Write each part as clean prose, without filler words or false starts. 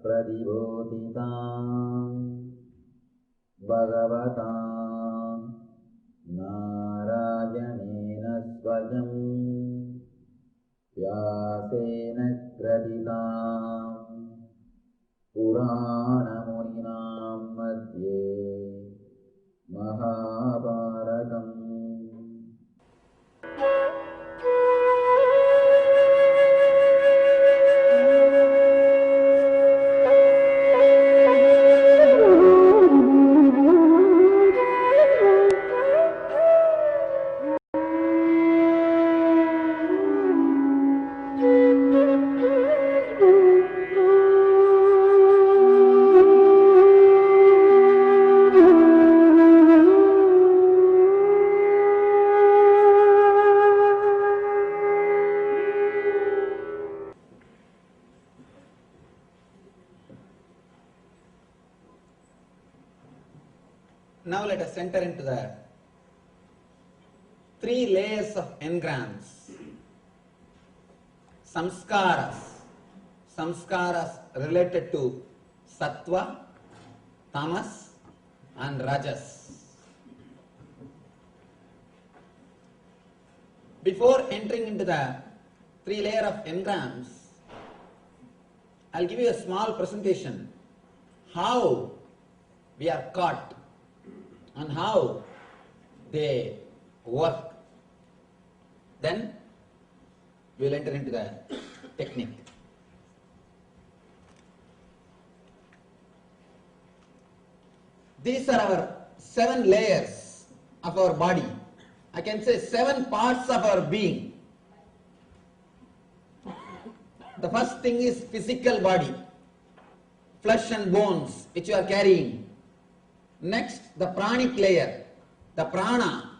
प्रतिबोधितां भगवतां नारायणेन स्वयं व्यासेन ग्रथितां पुराणमुनिनां मध्ये महाभारतम्. Now let us enter into the 3 layers of engrams. Samskaras. Samskaras related to Sattva, Tamas and Rajas. Before entering into the 3 layers of engrams, I'll give you a small presentation how we are caught and how they work. Then we will enter into the technique. These are our 7 layers of our body. I can say 7 parts of our being. The first thing is physical body, flesh and bones which you are carrying. Next, the pranic layer, the prana,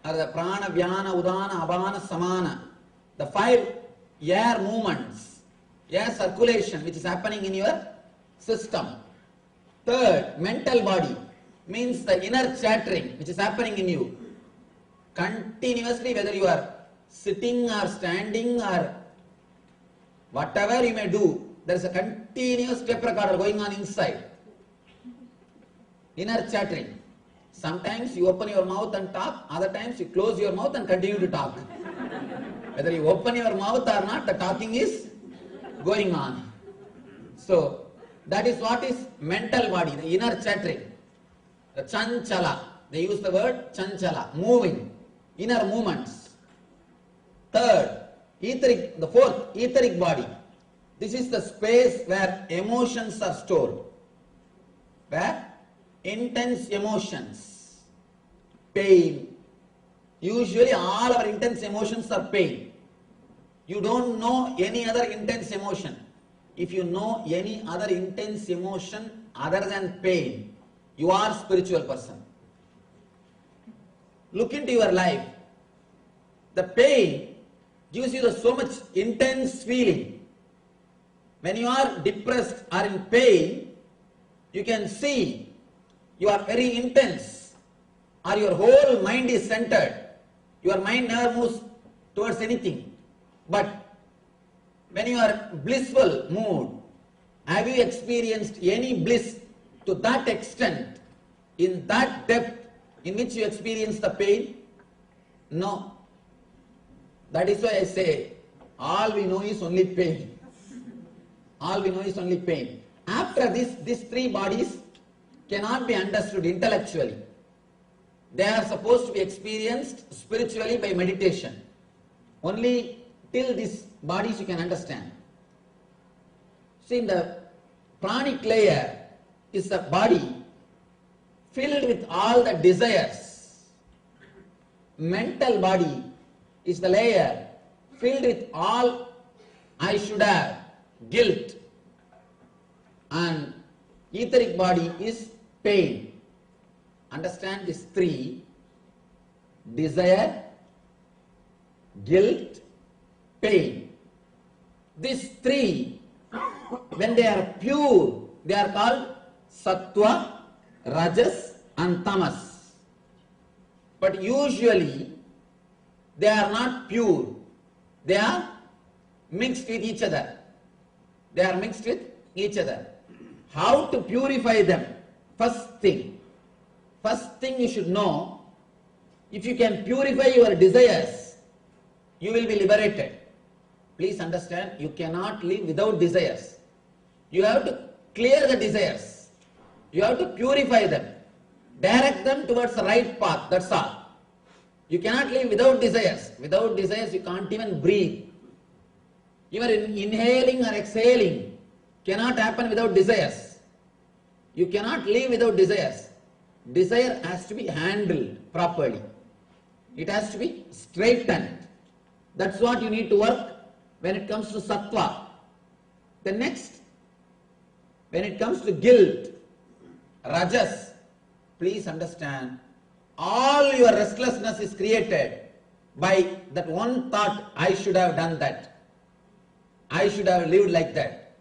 or the prana, vyana, udana, abana, samana, the 5 air movements, air circulation which is happening in your system. Third, mental body, means the inner chattering which is happening in you. Continuously, whether you are sitting or standing or whatever you may do, there is a continuous tape recorder going on inside. Inner chattering. Sometimes you open your mouth and talk, other times you close your mouth and continue to talk. Whether you open your mouth or not, the talking is going on. So, that is what is mental body, the inner chattering. The chanchala, they use the word chanchala, moving, inner movements. Third, the 4th, etheric body. This is the space where emotions are stored. Where? Intense emotions, pain. Usually all our intense emotions are pain. You don't know any other intense emotion. If you know any other intense emotion other than pain, you are a spiritual person. Look into your life. The pain gives you so much intense feeling. When you are depressed or in pain, you can see you are very intense, or your whole mind is centered. Your mind never moves towards anything. But when you are blissful mood, have you experienced any bliss to that extent, in that depth in which you experience the pain? No. That is why I say, all we know is only pain. All we know is only pain. After this, these 3 bodies cannot be understood intellectually. They are supposed to be experienced spiritually by meditation. Only till these bodies you can understand. See, in the pranic layer is the body filled with all the desires. Mental body is the layer filled with all I should have, guilt. And etheric body is pain. Understand these 3: desire, guilt, pain. These 3, when they are pure, they are called sattva, rajas and tamas. But usually they are not pure. They are mixed with each other. They are mixed with each other. How to purify them? First thing you should know, if you can purify your desires, you will be liberated. Please understand, you cannot live without desires. You have to clear the desires. You have to purify them. Direct them towards the right path, that's all. You cannot live without desires. Without desires, you can't even breathe. Your inhaling or exhaling cannot happen without desires. You cannot live without desires. Desire has to be handled properly. It has to be straightened. That's what you need to work when it comes to sattva. The next, when it comes to guilt, rajas, please understand, all your restlessness is created by that one thought, I should have done that. I should have lived like that.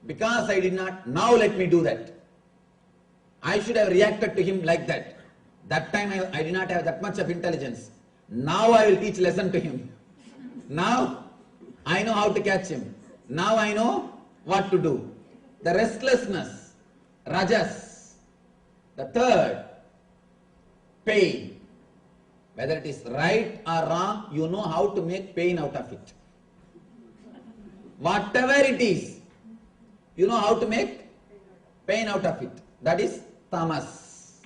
Because I did not, now let me do that. I should have reacted to him like that. That time I did not have that much of intelligence. Now I will teach lesson to him. Now I know how to catch him. Now I know what to do. The restlessness, rajas. The third, pain. Whether it is right or wrong, you know how to make pain out of it. Whatever it is, you know how to make pain out of it. That is tamas.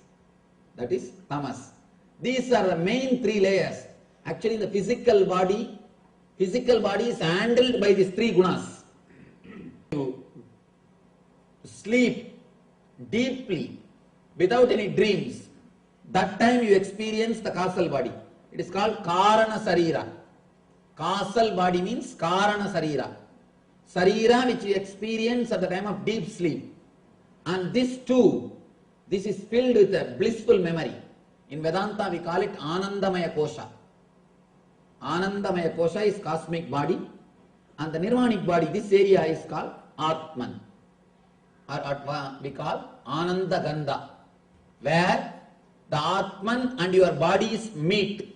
That is tamas. These are the main three layers. Actually, the physical body is handled by these three gunas. You sleep deeply without any dreams. That time you experience the causal body. It is called karana sarira. Causal body means karana sarira. Sarira which you experience at the time of deep sleep. And this too, this is filled with a blissful memory. In Vedanta we call it Anandamaya Kosha. Anandamaya Kosha is cosmic body, and the Nirvanic body, this area is called Atman, or we call Ananda Gandha, where the Atman and your bodies meet,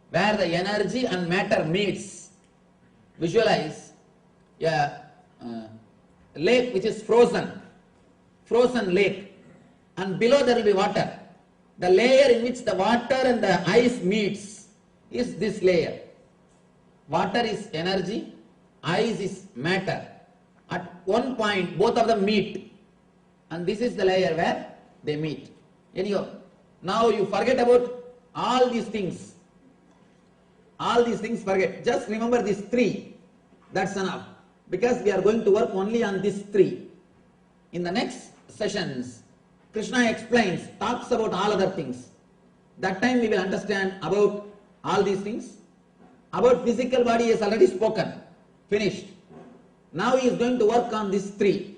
where the energy and matter meets. Visualize a lake which is frozen lake, and below there will be water. The layer in which the water and the ice meets is this layer. Water is energy, ice is matter. At one point both of them meet, and this is the layer where they meet. Anyhow, now you forget about all these things. All these things forget. Just remember these three. That's enough. Because we are going to work only on these three. In the next sessions, Krishna explains, talks about all other things. That time we will understand about all these things. About physical body he has already spoken. Finished. Now he is going to work on these three.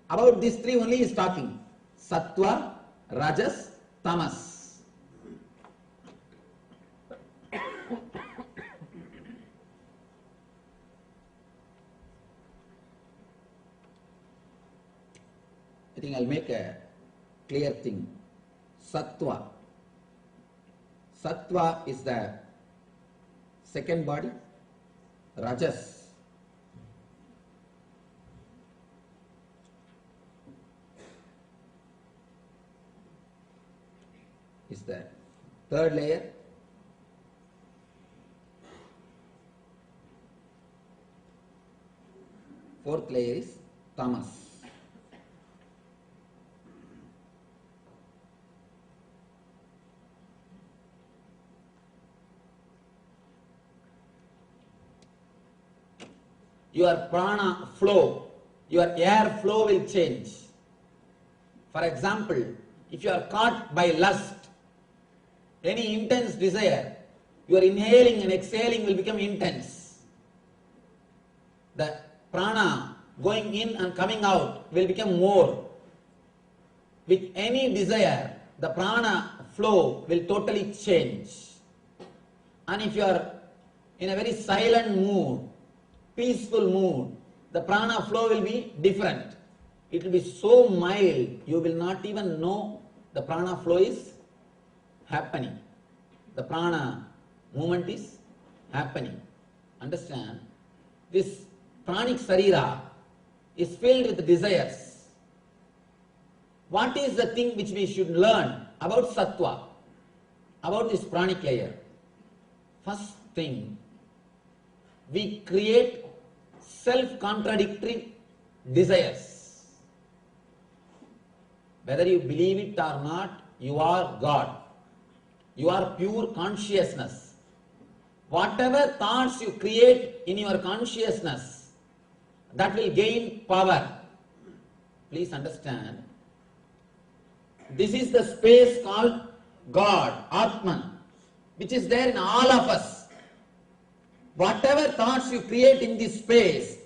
About these three only he is talking. Sattva, Rajas, Tamas. I think I'll make a clear thing. Sattva. Sattva is the second body. Rajas is the third layer. Fourth layer is tamas. Your prana flow, your air flow will change. For example, if you are caught by lust, any intense desire, your inhaling and exhaling will become intense. The prana going in and coming out will become more. With any desire, the prana flow will totally change. And if you are in a very silent mood, peaceful mood, the prana flow will be different. It will be so mild, you will not even know the prana flow is happening. The prana movement is happening. Understand? This pranic sarira is filled with desires. What is the thing which we should learn about sattva, about this pranic layer? First thing, we create self-contradictory desires. Whether you believe it or not, you are God. You are pure consciousness. Whatever thoughts you create in your consciousness, that will gain power. Please understand, this is the space called God, Atman, which is there in all of us. Whatever thoughts you create in this space,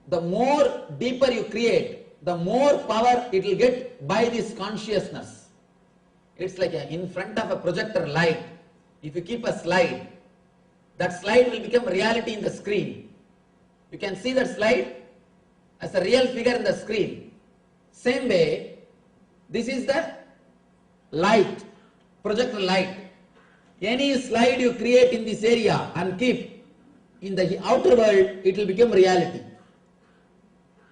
the more deeper you create, the more power it will get by this consciousness. It's like in front of a projector light. If you keep a slide, that slide will become reality in the screen. You can see that slide as a real figure in the screen. Same way, this is the light, projector light. Any slide you create in this area and keep in the outer world, it will become reality.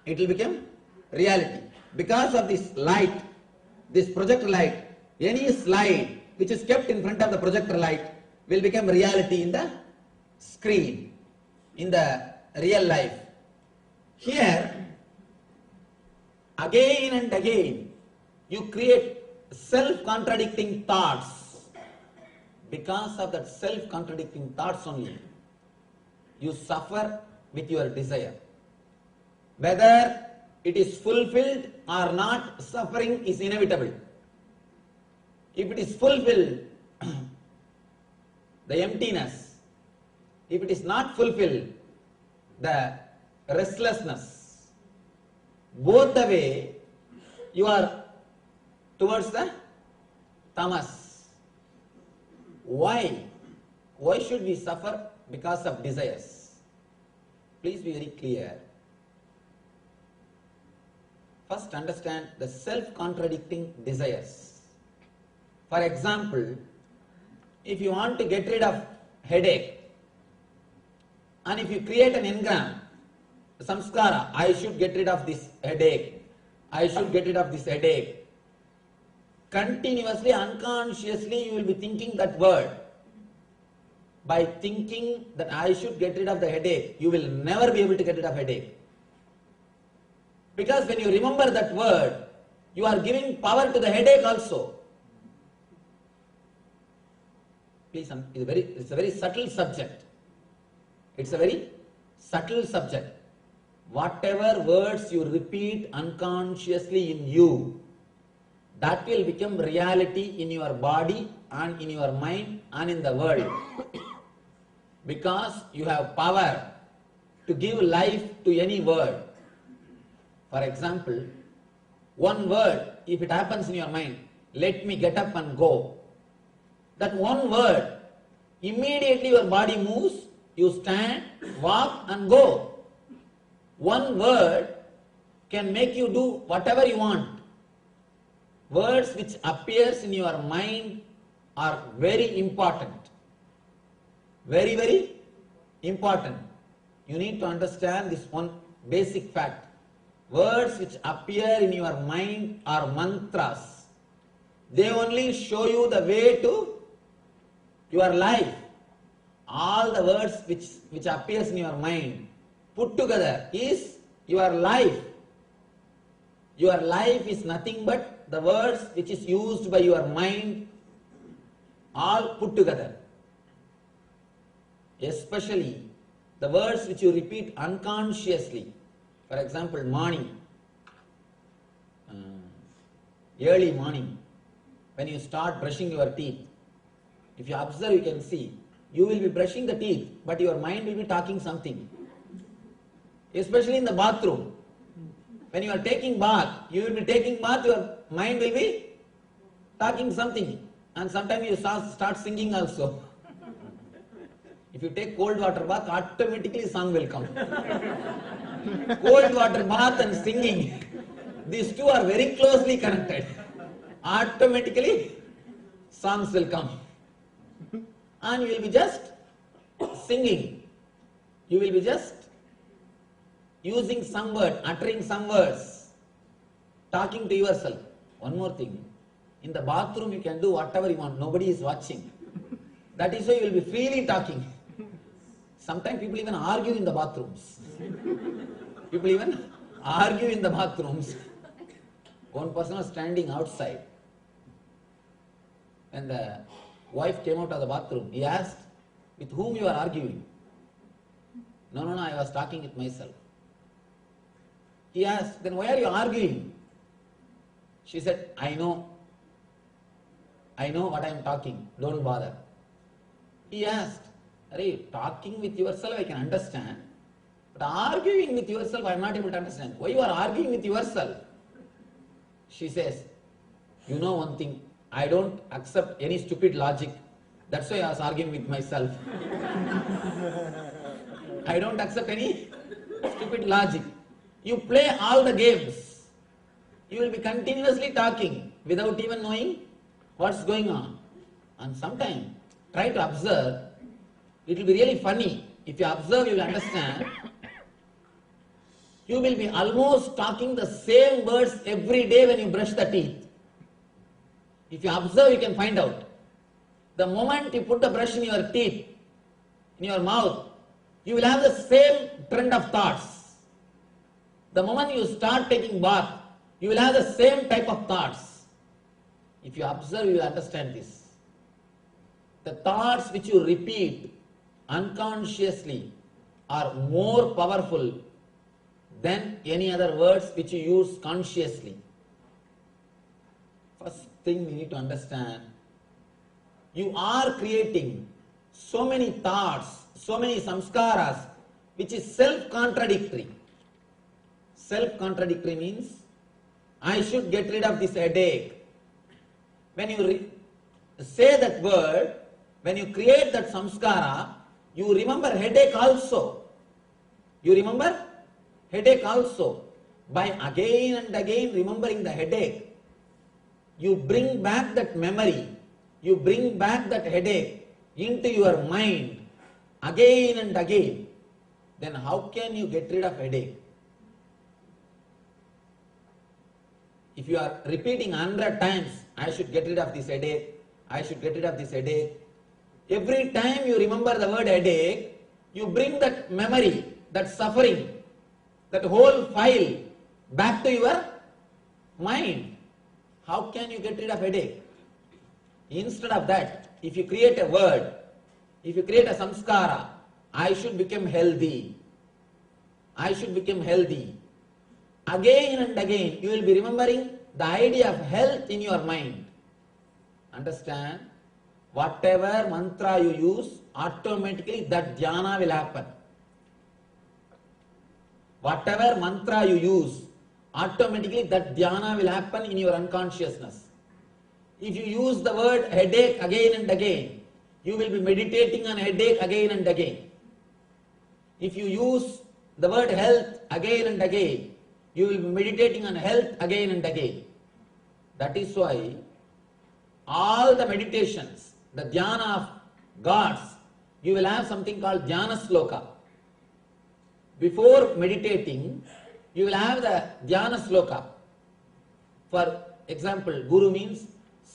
It will become reality. Because of this light, this projector light, any slide which is kept in front of the projector light will become reality in the screen, in the real life. Here, again and again, you create self-contradicting thoughts. Because of that self-contradicting thoughts only, you suffer with your desire. Whether it is fulfilled or not, suffering is inevitable. If it is fulfilled, the emptiness. If it is not fulfilled, the restlessness. Both the way, you are towards the tamas. Why? Why should we suffer? Because of desires. Please be very clear. First understand the self-contradicting desires. For example, if you want to get rid of headache, and if you create an engram, samskara, I should get rid of this headache, I should get rid of this headache, continuously, unconsciously you will be thinking that word. By thinking that I should get rid of the headache, you will never be able to get rid of headache. Because when you remember that word, you are giving power to the headache also. Please, it's a very subtle subject. It's a very subtle subject. Whatever words you repeat unconsciously in you, that will become reality in your body and in your mind and in the world. Because you have power to give life to any word. For example, one word, if it happens in your mind, let me get up and go. That one word, immediately your body moves, you stand, walk and go. One word can make you do whatever you want. Words which appears in your mind are very important. Very, very important. You need to understand this one basic fact. Words which appear in your mind are mantras. They only show you the way to your life. All the words which appears in your mind put together is your life. Your life is nothing but the words which is used by your mind, all put together. Especially the words which you repeat unconsciously. For example, morning, early morning, when you start brushing your teeth, if you observe, you can see, you will be brushing the teeth, but your mind will be talking something. Especially in the bathroom. When you are taking bath, you will be taking bath, your mind will be talking something. And sometimes you start singing also. If you take cold water bath, automatically song will come. Cold water bath and singing, these two are very closely connected. Automatically songs will come. And you will be just singing. You using some word, uttering some words, talking to yourself. One more thing, in the bathroom you can do whatever you want, nobody is watching. That is why you will be freely talking. Sometimes people even argue in the bathrooms. People even argue in the bathrooms. One person was standing outside. When the wife came out of the bathroom, he asked, with whom you are arguing? No, I was talking with myself. He asked, then why are you arguing? She said, I know what I am talking, don't bother. He asked, talking with yourself I can understand, but arguing with yourself I am not able to understand. Why you are arguing with yourself? She says, you know one thing, I don't accept any stupid logic. That's why I was arguing with myself. I don't accept any stupid logic. You play all the games. You will be continuously talking without even knowing what's going on. And sometimes try to observe. It will be really funny. If you observe, you will understand. You will be almost talking the same words every day when you brush the teeth. If you observe, you can find out. The moment you put the brush in your teeth, in your mouth, you will have the same trend of thoughts. The moment you start taking bath, you will have the same type of thoughts. If you observe, you will understand this. The thoughts which you repeat unconsciously are more powerful than any other words which you use consciously. First thing we need to understand, you are creating so many thoughts, so many samskaras, which is self-contradictory. Self-contradictory means, I should get rid of this headache. When you say that word, when you create that samskara, you remember headache also. You remember headache also. By again and again remembering the headache, you bring back that memory, you bring back that headache into your mind again and again. Then how can you get rid of headache? If you are repeating 100 times, I should get rid of this headache, I should get rid of this headache. Every time you remember the word headache, you bring that memory, that suffering, that whole file back to your mind. How can you get rid of headache? Instead of that, if you create a word, if you create a samskara, I should become healthy, I should become healthy. Again and again, you will be remembering the idea of health in your mind. Understand? Whatever mantra you use, automatically that dhyana will happen. Whatever mantra you use, automatically that dhyana will happen in your unconsciousness. If you use the word headache again and again, you will be meditating on headache again and again. If you use the word health again and again, you will be meditating on health again and again. That is why all the meditations, the dhyana of gods, you will have something called dhyana sloka. Before meditating, you will have the dhyana sloka. For example, Guru means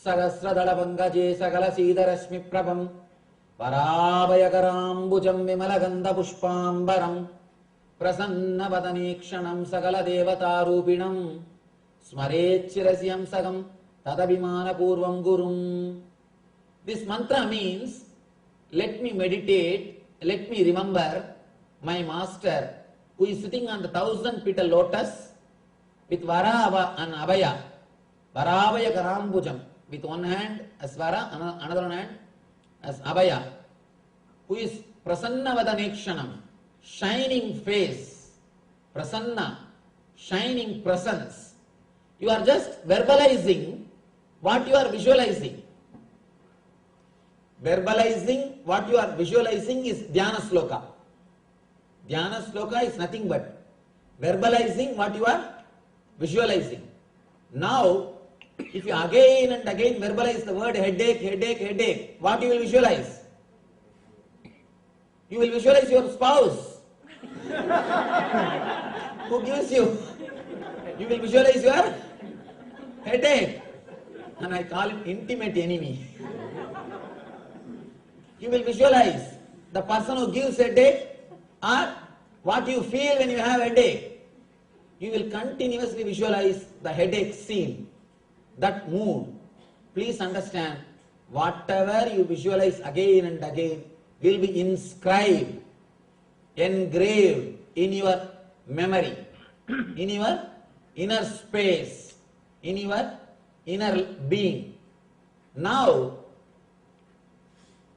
Sagasradala Pangaje Sagala Siddharashmi Prabham Parabhayakaram Vimalagandha Pushpambaram Prasanna Vadanikshanam Sagala Devata Rupinam Smarechirasyam Sagam Tadabhimana Purvam Gurum. This mantra means, let me meditate, let me remember my master who is sitting on the 1,000-petal lotus with Vara and Abhaya, Varabhaya Karambujam, with one hand as Vara, another hand as Abhaya, who is Prasanna Vadanikshanam, shining face, Prasanna, shining presence. You are just verbalizing what you are visualizing. Verbalizing what you are visualizing is dhyana sloka. Dhyana sloka is nothing but verbalizing what you are visualizing. Now, if you again and again verbalize the word headache, headache, headache, what you will visualize? You will visualize your spouse. Who gives you? You will visualize your headache. And I call it intimate enemy. You will visualize the person who gives headache or what you feel when you have headache. You will continuously visualize the headache scene, that mood. Please understand, whatever you visualize again and again will be inscribed, engraved in your memory, in your inner space, in your inner being. Now,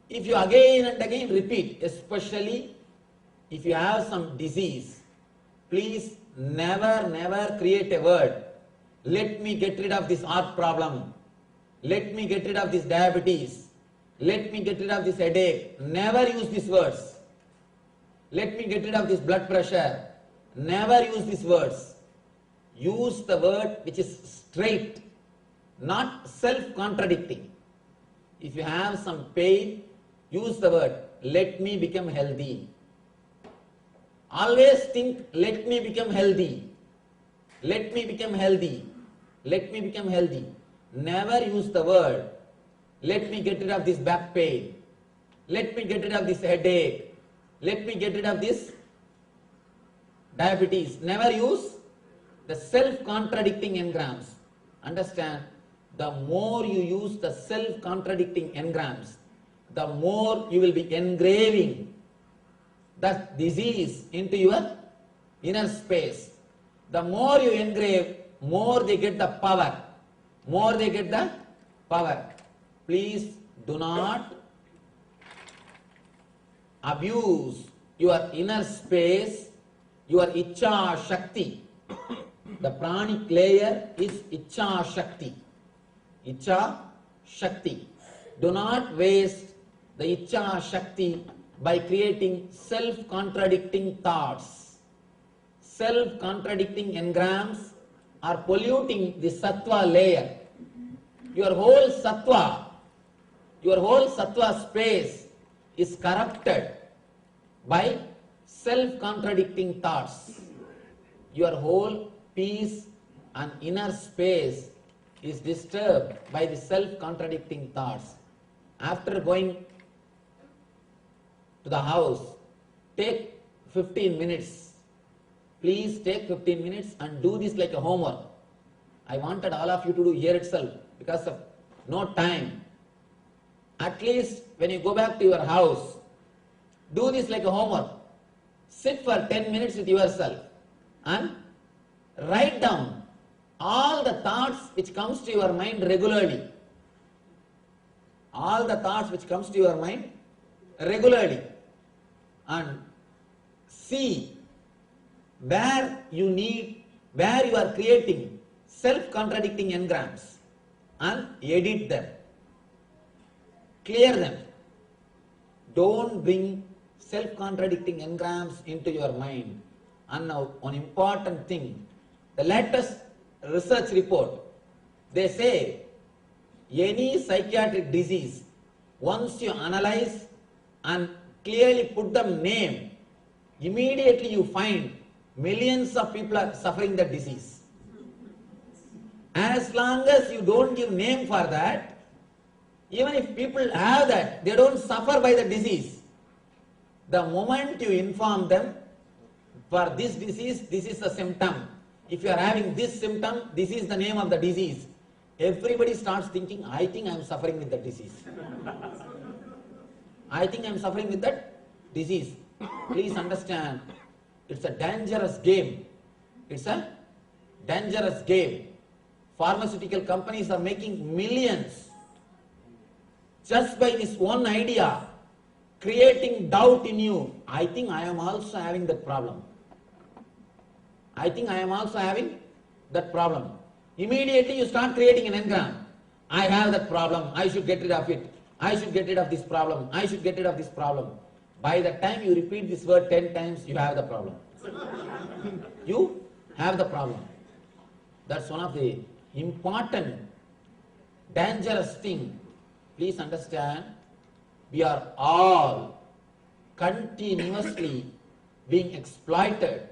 if you again and again repeat, especially if you have some disease, please never create a word. Let me get rid of this heart problem. Let me get rid of this diabetes. Let me get rid of this headache. Never use these words. Let me get rid of this blood pressure. Never use these words. Use the word which is straight, not self-contradicting. If you have some pain, use the word, let me become healthy. Always think, let me become healthy. Let me become healthy. Let me become healthy. Never use the word, let me get rid of this back pain. Let me get rid of this headache. Let me get rid of this diabetes. Never use the self-contradicting engrams. Understand, the more you use the self-contradicting engrams, the more you will be engraving that disease into your inner space. The more you engrave, more they get the power. More they get the power. Please do not abuse your inner space, your Ichcha Shakti. The pranic layer is Ichcha Shakti. Ichcha Shakti. Do not waste the Ichcha Shakti by creating self-contradicting thoughts. Self-contradicting engrams are polluting the Sattva layer. Your whole Sattva space is corrupted by self-contradicting thoughts. Your whole peace and inner space is disturbed by the self-contradicting thoughts. After going to the house, take 15 minutes. Please take 15 minutes and do this like a homework. I wanted all of you to do here itself because of no time. At least when you go back to your house, do this like a homework. Sit for 10 minutes with yourself and write down all the thoughts which comes to your mind regularly. All the thoughts which comes to your mind regularly. And see where you are creating self-contradicting engrams and edit them. Clear them. Don't bring self-contradicting engrams into your mind. And now, one important thing, the latest research report, they say any psychiatric disease, once you analyze and clearly put the name, immediately you find millions of people are suffering the disease. As long as you don't give name for that, even if people have that, they don't suffer by the disease. The moment you inform them, for this disease, this is the symptom. If you are having this symptom, this is the name of the disease. Everybody starts thinking, I think I am suffering with the disease. I think I am suffering with that disease. Please understand, it's a dangerous game. It's a dangerous game. Pharmaceutical companies are making millions just by this one idea, creating doubt in you. I think I am also having that problem. I think I am also having that problem. Immediately you start creating an engram. I have that problem. I should get rid of it. I should get rid of this problem. I should get rid of this problem. By the time you repeat this word 10 times, you have the problem. You have the problem. That's one of the important, dangerous thing. Please understand, we are all continuously being exploited,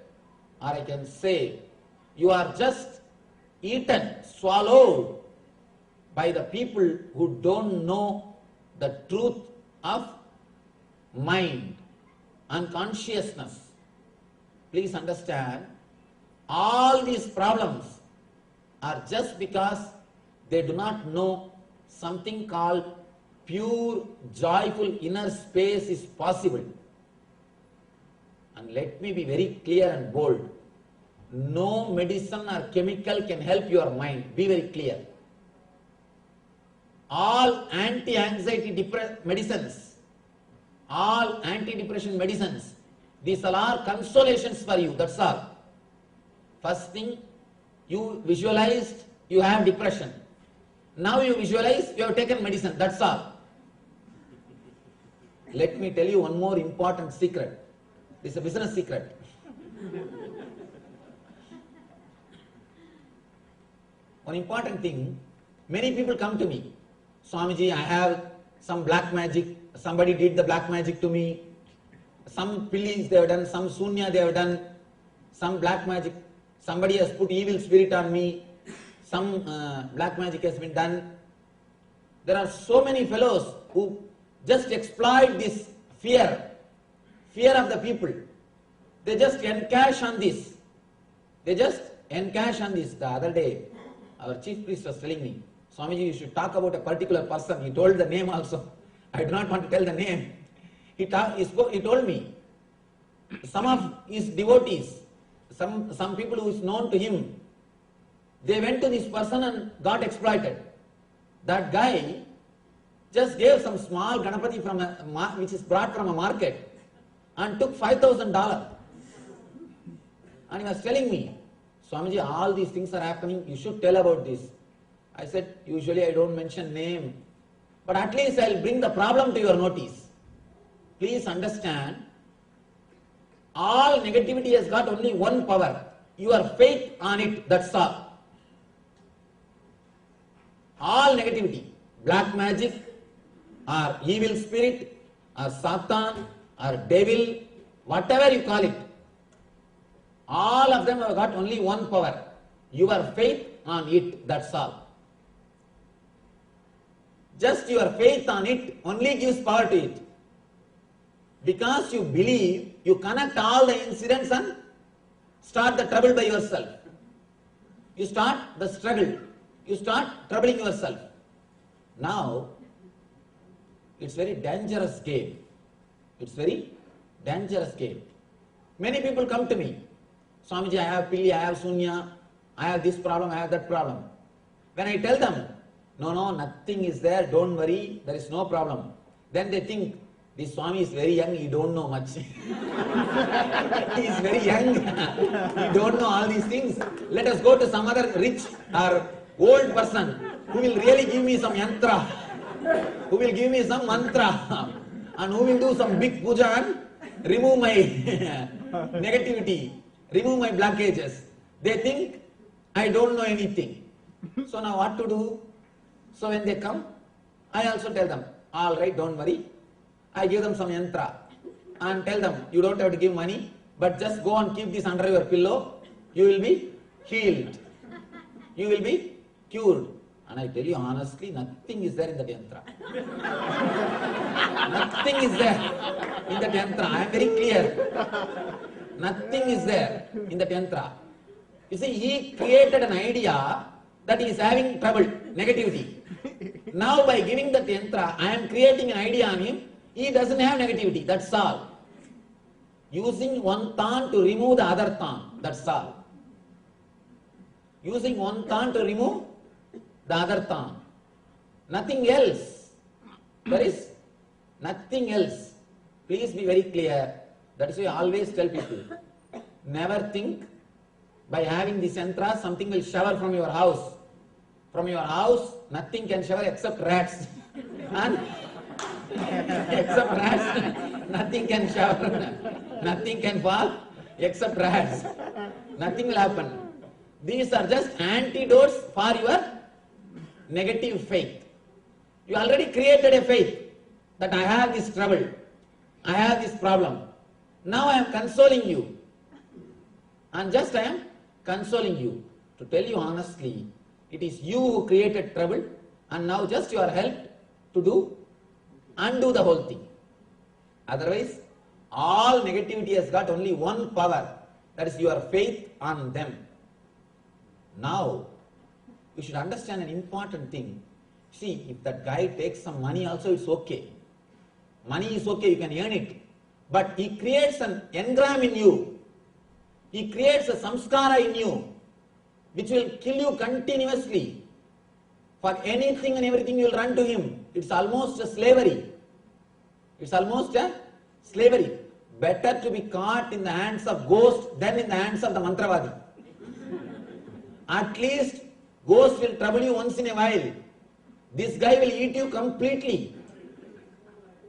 or I can say you are just eaten, swallowed by the people who don't know the truth of mind and consciousness. Please understand, all these problems are just because they do not know something called pure, joyful inner space is possible. And let me be very clear and bold. No medicine or chemical can help your mind. Be very clear. All anti-anxiety medicines, all anti-depression medicines, these all are consolations for you, that's all. First thing, you visualized you have depression. Now you visualize you have taken medicine, that's all. Let me tell you one more important secret. This is a business secret. One important thing, many people come to me, Swamiji, I have some black magic, somebody did the black magic to me, some pillis they have done, some sunya they have done, some black magic, somebody has put evil spirit on me, some black magic has been done. There are so many fellows who just exploit this fear of the people. They just encash on this. The other day, our chief priest was telling me, Swamiji, you should talk about a particular person. He told the name also. I do not want to tell the name. He told me, some of his devotees, some people who is known to him, they went to this person and got exploited. That guy just gave some small Ganapati which is brought from a market and took $5,000. And he was telling me, Swamiji, all these things are happening, you should tell about this. I said, usually I don't mention name, but at least I'll bring the problem to your notice. Please understand, all negativity has got only one power, your faith on it, that's all. All negativity, black magic, or evil spirit, or Satan, or devil, whatever you call it, all of them have got only one power, your faith on it, that's all. Just your faith on it only gives power to it. Because you believe, you connect all the incidents and start the trouble by yourself. You start the struggle. You start troubling yourself. Now, it's very dangerous game. It's very dangerous game. Many people come to me, Swamiji, I have pilli, I have sunya, I have this problem, I have that problem. When I tell them, no, nothing is there, don't worry, there is no problem. Then they think, this Swami is very young, he don't know much. He is very young, he don't know all these things. Let us go to some other rich or old person who will really give me some yantra, who will give me some mantra, and who will do some big puja and remove my negativity, remove my blockages. They think I don't know anything. So now what to do? So when they come, I also tell them, all right, don't worry. I give them some yantra and tell them, you don't have to give money, but just go and keep this under your pillow. You will be healed. You will be cured. And I tell you honestly, nothing is there in that yantra. Nothing is there in that yantra. I am very clear. Nothing is there in that yantra. You see, he created an idea that he is having trouble, negativity. Now by giving that yantra, I am creating an idea on him. He doesn't have negativity, that's all. Using one thorn to remove the other thorn, that's all. Using one thorn to remove the other thorn. Nothing else. There is nothing else. Please be very clear. That is why I always tell people, never think by having this yantra something will shower from your house. From your house, nothing can shower except rats. And except rats, nothing can shower, nothing can fall except rats. Nothing will happen. These are just antidotes for your negative faith. You already created a faith that I have this trouble, I have this problem. Now I am consoling you. And just I am consoling you. To tell you honestly, it is you who created trouble, and now just you are helped to undo the whole thing. Otherwise, all negativity has got only one power, that is your faith on them. Now, you should understand an important thing. See, if that guy takes some money also, it's okay. Money is okay, you can earn it. But he creates an engram in you. He creates a samskara in you, which will kill you continuously. For anything and everything you will run to him. It's almost a slavery. It's almost a slavery. Better to be caught in the hands of ghost than in the hands of the mantravadi. At least ghost will trouble you once in a while. This guy will eat you completely.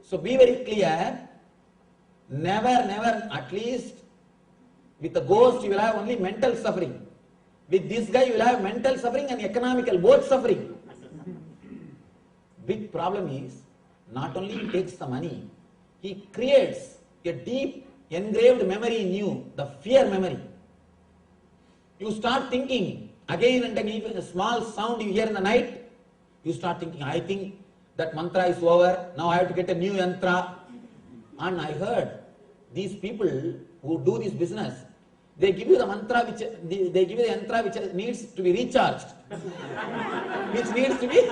So be very clear. Never, at least with the ghost you will have only mental suffering. With this guy you will have mental suffering and economical, both suffering. Big problem is, not only he takes the money, he creates a deep engraved memory in you, the fear memory. You start thinking, again and again, even a small sound you hear in the night, you start thinking, I think that mantra is over, now I have to get a new yantra. And I heard these people who do this business, they give you the mantra which, they give you the yantra which needs to be recharged. Which needs to be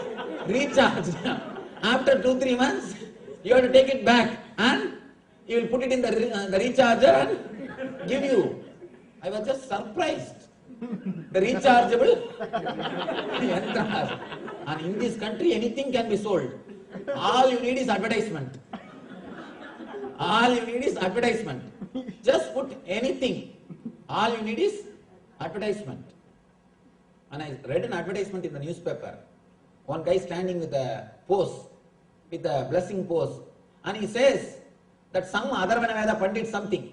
recharged. After 2-3 months, you have to take it back and you will put it in the recharger and give you. I was just surprised. The rechargeable yantras. And in this country, anything can be sold. All you need is advertisement. All you need is advertisement. Just put anything. All you need is advertisement. And I read an advertisement in the newspaper. One guy standing with a pose, with a blessing pose. And he says that some Atharvana Veda Pandit something.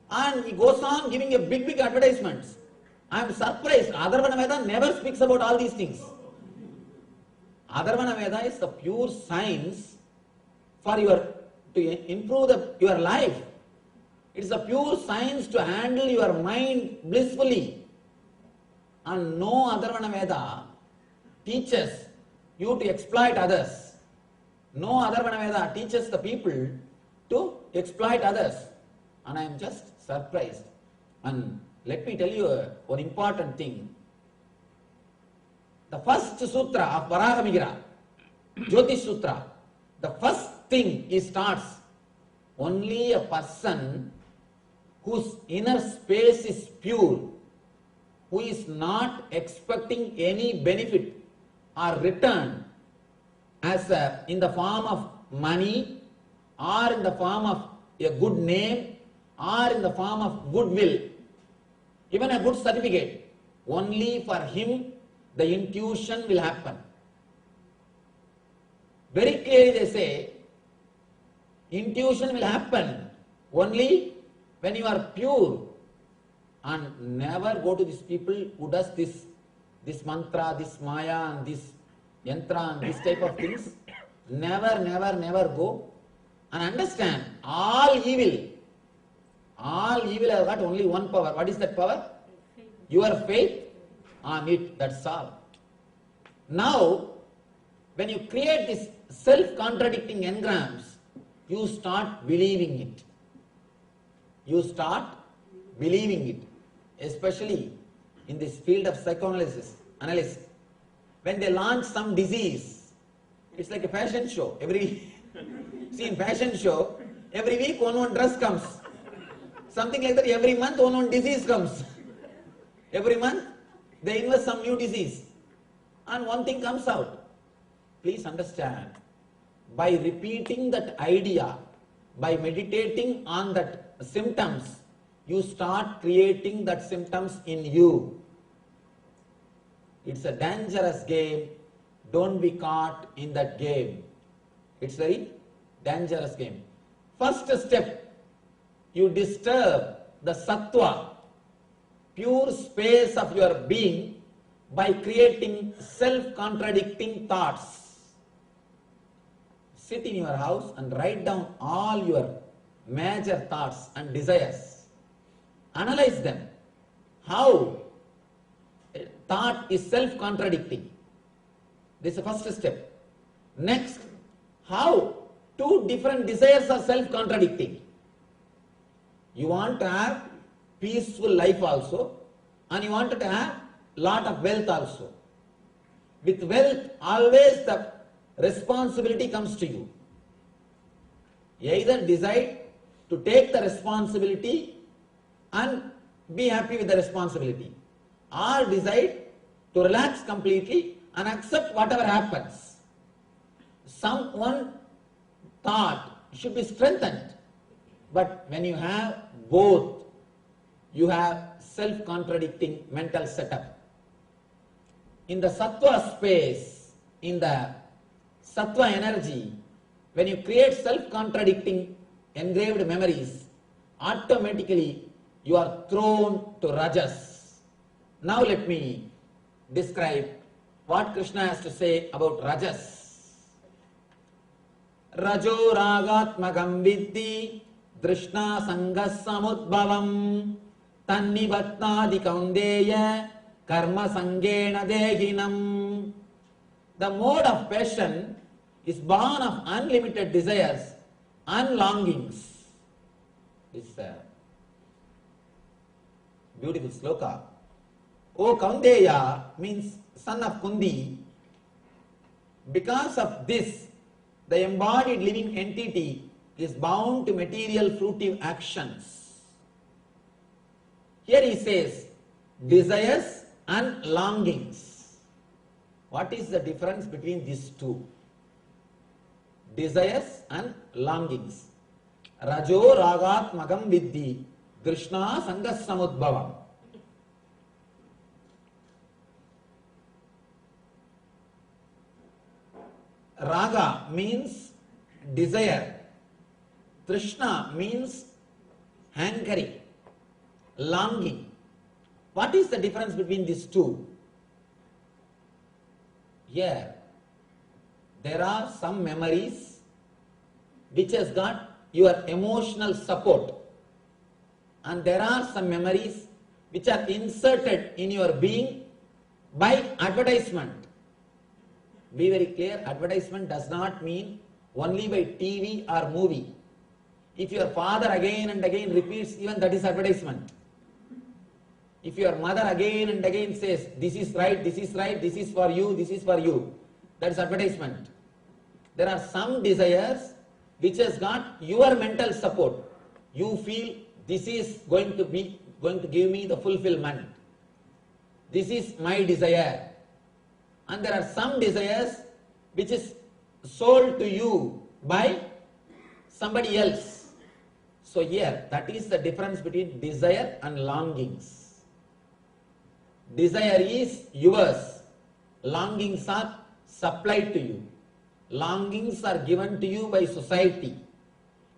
And he goes on giving a big advertisements. I am surprised. Atharvana Veda never speaks about all these things. Atharvana Veda is the pure science for to improve your life. It is a pure science to handle your mind blissfully. And no Atharvana Veda teaches you to exploit others. No Atharvana Veda teaches the people to exploit others. And I am just surprised. And let me tell you one important thing. The first sutra of Varahamihira, Jyotish Sutra, the first thing he starts, only a person whose inner space is pure, who is not expecting any benefit or return as in the form of money or in the form of a good name or in the form of goodwill, even a good certificate, only for him the intuition will happen. Very clearly they say, intuition will happen only when you are pure. And never go to these people who does this mantra, this maya and this yantra and this type of things. Never go. And understand, all evil have got only one power. What is that power? Your faith on it, that's all. Now, when you create these self-contradicting engrams, you start believing it. You start believing it, especially in this field of psychoanalysis. When they launch some disease, it's like a fashion show. See, in fashion show, every week one dress comes. Something like that, every month one disease comes. Every month, they invest some new disease. And one thing comes out. Please understand, by repeating that idea, by meditating on that symptoms, you start creating that symptoms in you. It's a dangerous game. Don't be caught in that game. It's very dangerous game. First step, you disturb the sattva, pure space of your being, by creating self-contradicting thoughts. Sit in your house and write down all your major thoughts and desires. Analyze them. How a thought is self-contradicting. This is the first step. Next, how two different desires are self-contradicting. You want to have peaceful life also, and you want to have lot of wealth also. With wealth, always the responsibility comes to you. Either decide to take the responsibility and be happy with the responsibility, or decide to relax completely and accept whatever happens. One thought should be strengthened, but when you have both, you have self-contradicting mental setup. In the sattva space, in the sattva energy, when you create self-contradicting engraved memories, automatically you are thrown to rajas. Now let me describe what Krishna has to say about rajas. Rajo ragatmakam viddhi drishna sangas samudbhavam tannibattadi kaundeya karma sangena dehinam. The mode of passion is born of unlimited desires and longings. This is a beautiful sloka. O Kaundeya means son of Kundi. Because of this, the embodied living entity is bound to material fruitive actions. Here he says desires and longings. What is the difference between these two? Desires and longings. Rajo ragatmakam viddhi drishna sangas samudbhavam. Raga means desire. Trishna means hankering, longing. What is the difference between these two? Here, there are some memories which has got your emotional support, and there are some memories which are inserted in your being by advertisement. Be very clear, advertisement does not mean only by TV or movie. If your father again and again repeats, even that is advertisement. If your mother again and again says, this is right, this is right, this is for you, this is for you, that is advertisement. There are some desires which has got your mental support. You feel this is going to give me the fulfillment. This is my desire. And there are some desires which is sold to you by somebody else. So here, that is the difference between desire and longings. Desire is yours. Longings are supplied to you. Longings are given to you by society.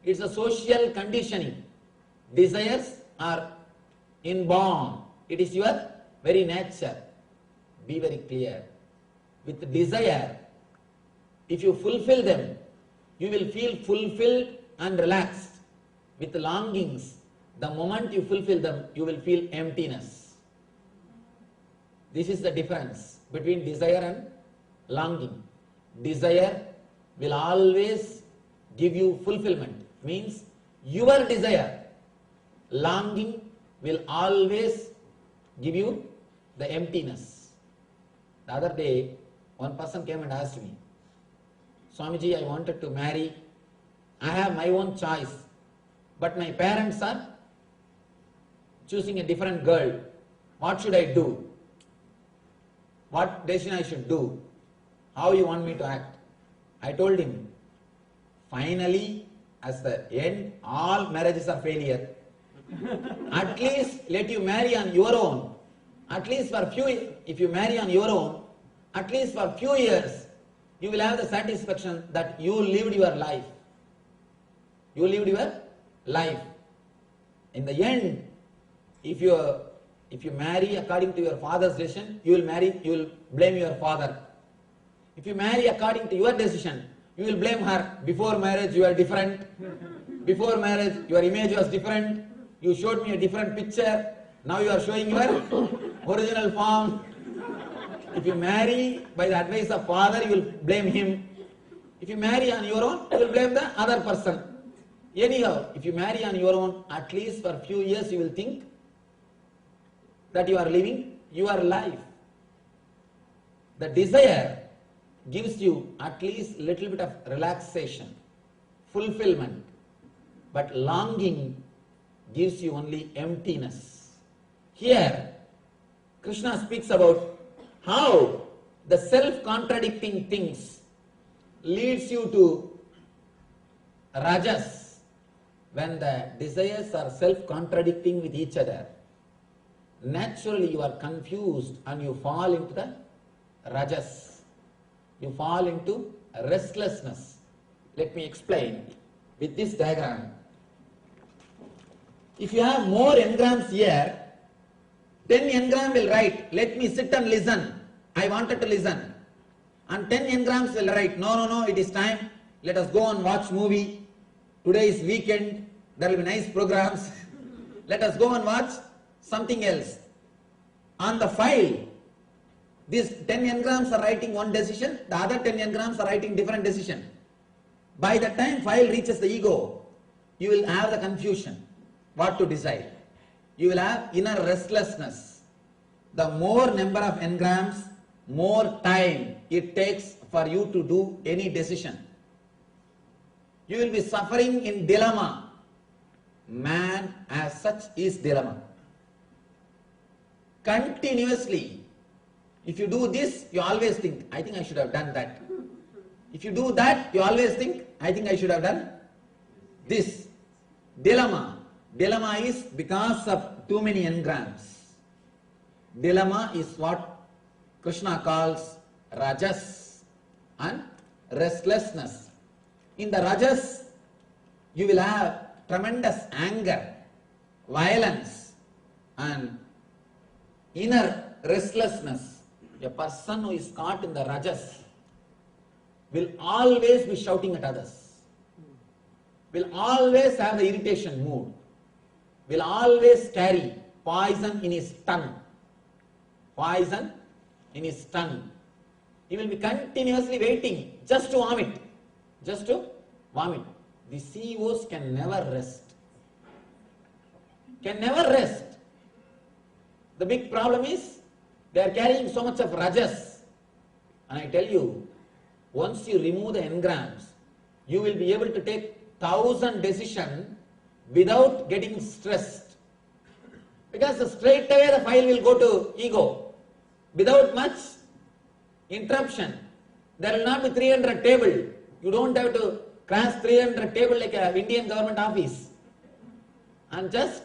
It's a social conditioning. Desires are inborn. It is your very nature. Be very clear. With desire, if you fulfill them, you will feel fulfilled and relaxed. With longings, the moment you fulfill them, you will feel emptiness. This is the difference between desire and longing. Desire will always give you fulfillment, means your desire. Longing will always give you the emptiness. The other day, one person came and asked me, Swamiji, I wanted to marry. I have my own choice, but my parents are choosing a different girl. What should I do? What decision I should do? How you want me to act? I told him, finally, as the end, all marriages are failure. At least let you marry on your own. At least for if you marry on your own, at least for few years, you will have the satisfaction that you lived your life. You lived your life. In the end, if you marry according to your father's decision, you will blame your father. If you marry according to your decision, you will blame her. Before marriage you are different. Before marriage, your image was different. You showed me a different picture. Now you are showing your original form. If you marry by the advice of father, you will blame him. If you marry on your own, you will blame the other person. Anyhow, if you marry on your own, at least for a few years you will think that you are living your life. The desire gives you at least little bit of relaxation, fulfillment, but longing gives you only emptiness. Here, Krishna speaks about how the self-contradicting things leads you to rajas. When the desires are self-contradicting with each other, naturally you are confused and you fall into the rajas. You fall into restlessness. Let me explain with this diagram. If you have more engrams here, 10 engram will write, let me sit and listen. I wanted to listen. And 10 engrams will write, no, it is time. Let us go and watch movie. Today is weekend. There will be nice programs. Let us go and watch something else. On the file, these 10 engrams are writing one decision. The other 10 engrams are writing different decision. By the time file reaches the ego, you will have the confusion. What to decide? You will have inner restlessness. The more number of engrams, more time it takes for you to do any decision. You will be suffering in dilemma. Man as such is dilemma. Continuously, if you do this, you always think, I think I should have done that. If you do that, you always think, I think I should have done this. Dilemma. Dilemma is because of too many engrams. Dilemma is what Krishna calls rajas and restlessness. In the rajas, you will have tremendous anger, violence, and inner restlessness. A person who is caught in the rajas will always be shouting at others, will always have the irritation mood, will always carry poison in his tongue. Poison in his tongue. He will be continuously waiting just to vomit. Just to vomit. The CEOs can never rest. Can never rest. The big problem is they are carrying so much of rajas. And I tell you, once you remove the engrams, you will be able to take 1,000 decisions without getting stressed. Because straight away the file will go to ego. Without much interruption. There will not be 300 table. You don't have to cross 300 table like an Indian government office. And just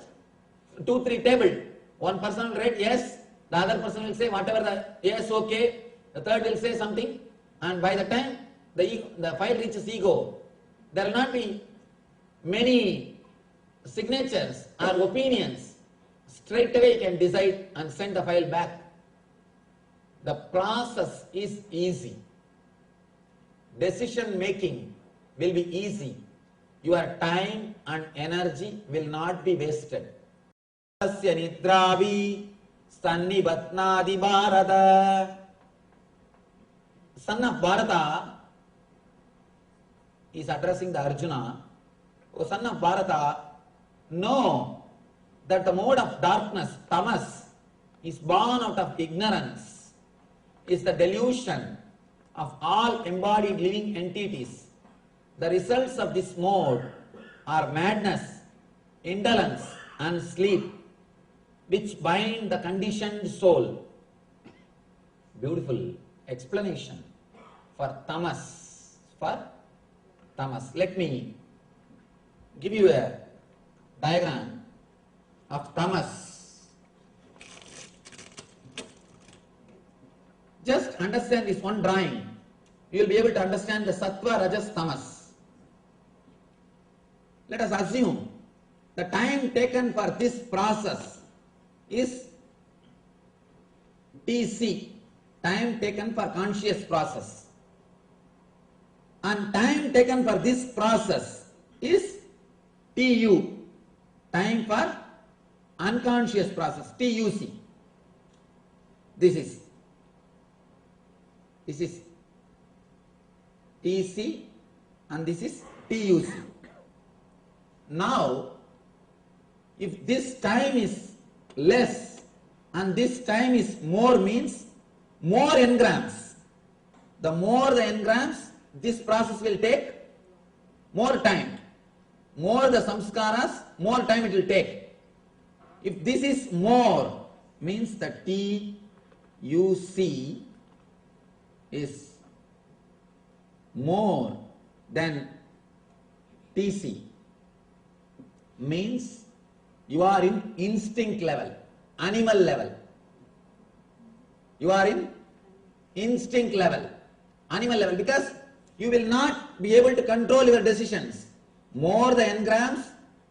2-3 table. One person will write yes, the other person will say whatever the yes, okay, the third will say something, and by the time the file reaches ego, there will not be many signatures or opinions. Straight away you can decide and send the file back. The process is easy. Decision making will be easy. Your time and energy will not be wasted. Tasya nidravi sannibatnadi Bharata. Son of Bharata is addressing the Arjuna. O son of Bharata, know that the mode of darkness, tamas, is born out of ignorance, is the delusion of all embodied living entities. The results of this mode are madness, indolence, and sleep, which bind the conditioned soul. Beautiful explanation for tamas. Let me give you a diagram of tamas. Just understand this one drawing. You will be able to understand the sattva, rajas, tamas. Let us assume the time taken for this process is TC, time taken for conscious process. And time taken for this process is TU, time for unconscious process, TUC. This is TC and this is TUC. Now, if this time is less and this time is more, means more engrams. The more the engrams, this process will take more time. More the samskaras, more time it will take. If this is more, means the TUC is more than TC, means you are in instinct level, animal level. You are in instinct level, animal level, because you will not be able to control your decisions. More the engrams,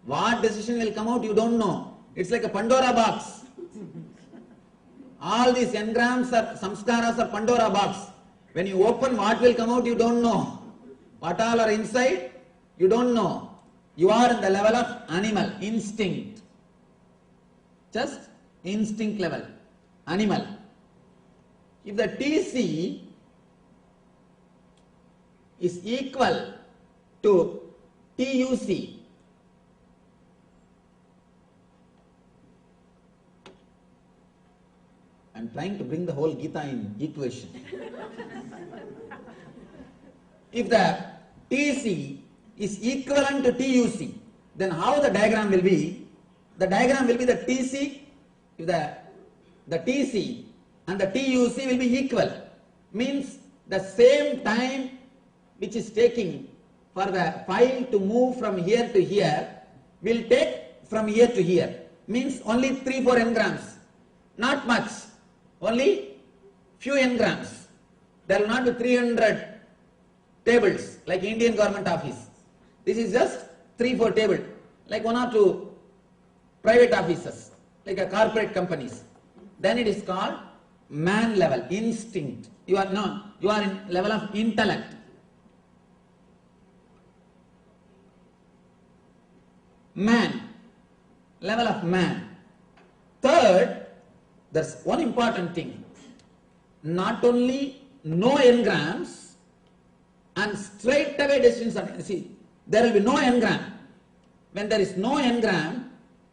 what decision will come out you don't know. It's like a Pandora box. All these engrams are, samskaras are Pandora box. When you open, what will come out you don't know. What all are inside, you don't know. You are in the level of animal, instinct. Just instinct level, animal. If the TC is equal to TUC, I am trying to bring the whole Gita in equation. If the TC is equivalent to TUC, then how the diagram will be? The diagram will be the TC, if the TC and the TUC will be equal, means the same time which is taking for the file to move from here to here will take from here to here, means only 3-4 engrams, not much, only few engrams. There will not be 300 tables like Indian government office. This is just 3-4 tables, like 1 or 2 private offices, like a corporate companies. Then it is called man level, instinct. You are in level of intellect. Man, level of man. Third, there's one important thing. Not only no engrams and straight away decisions are, see, there will be no engram. When there is no engram,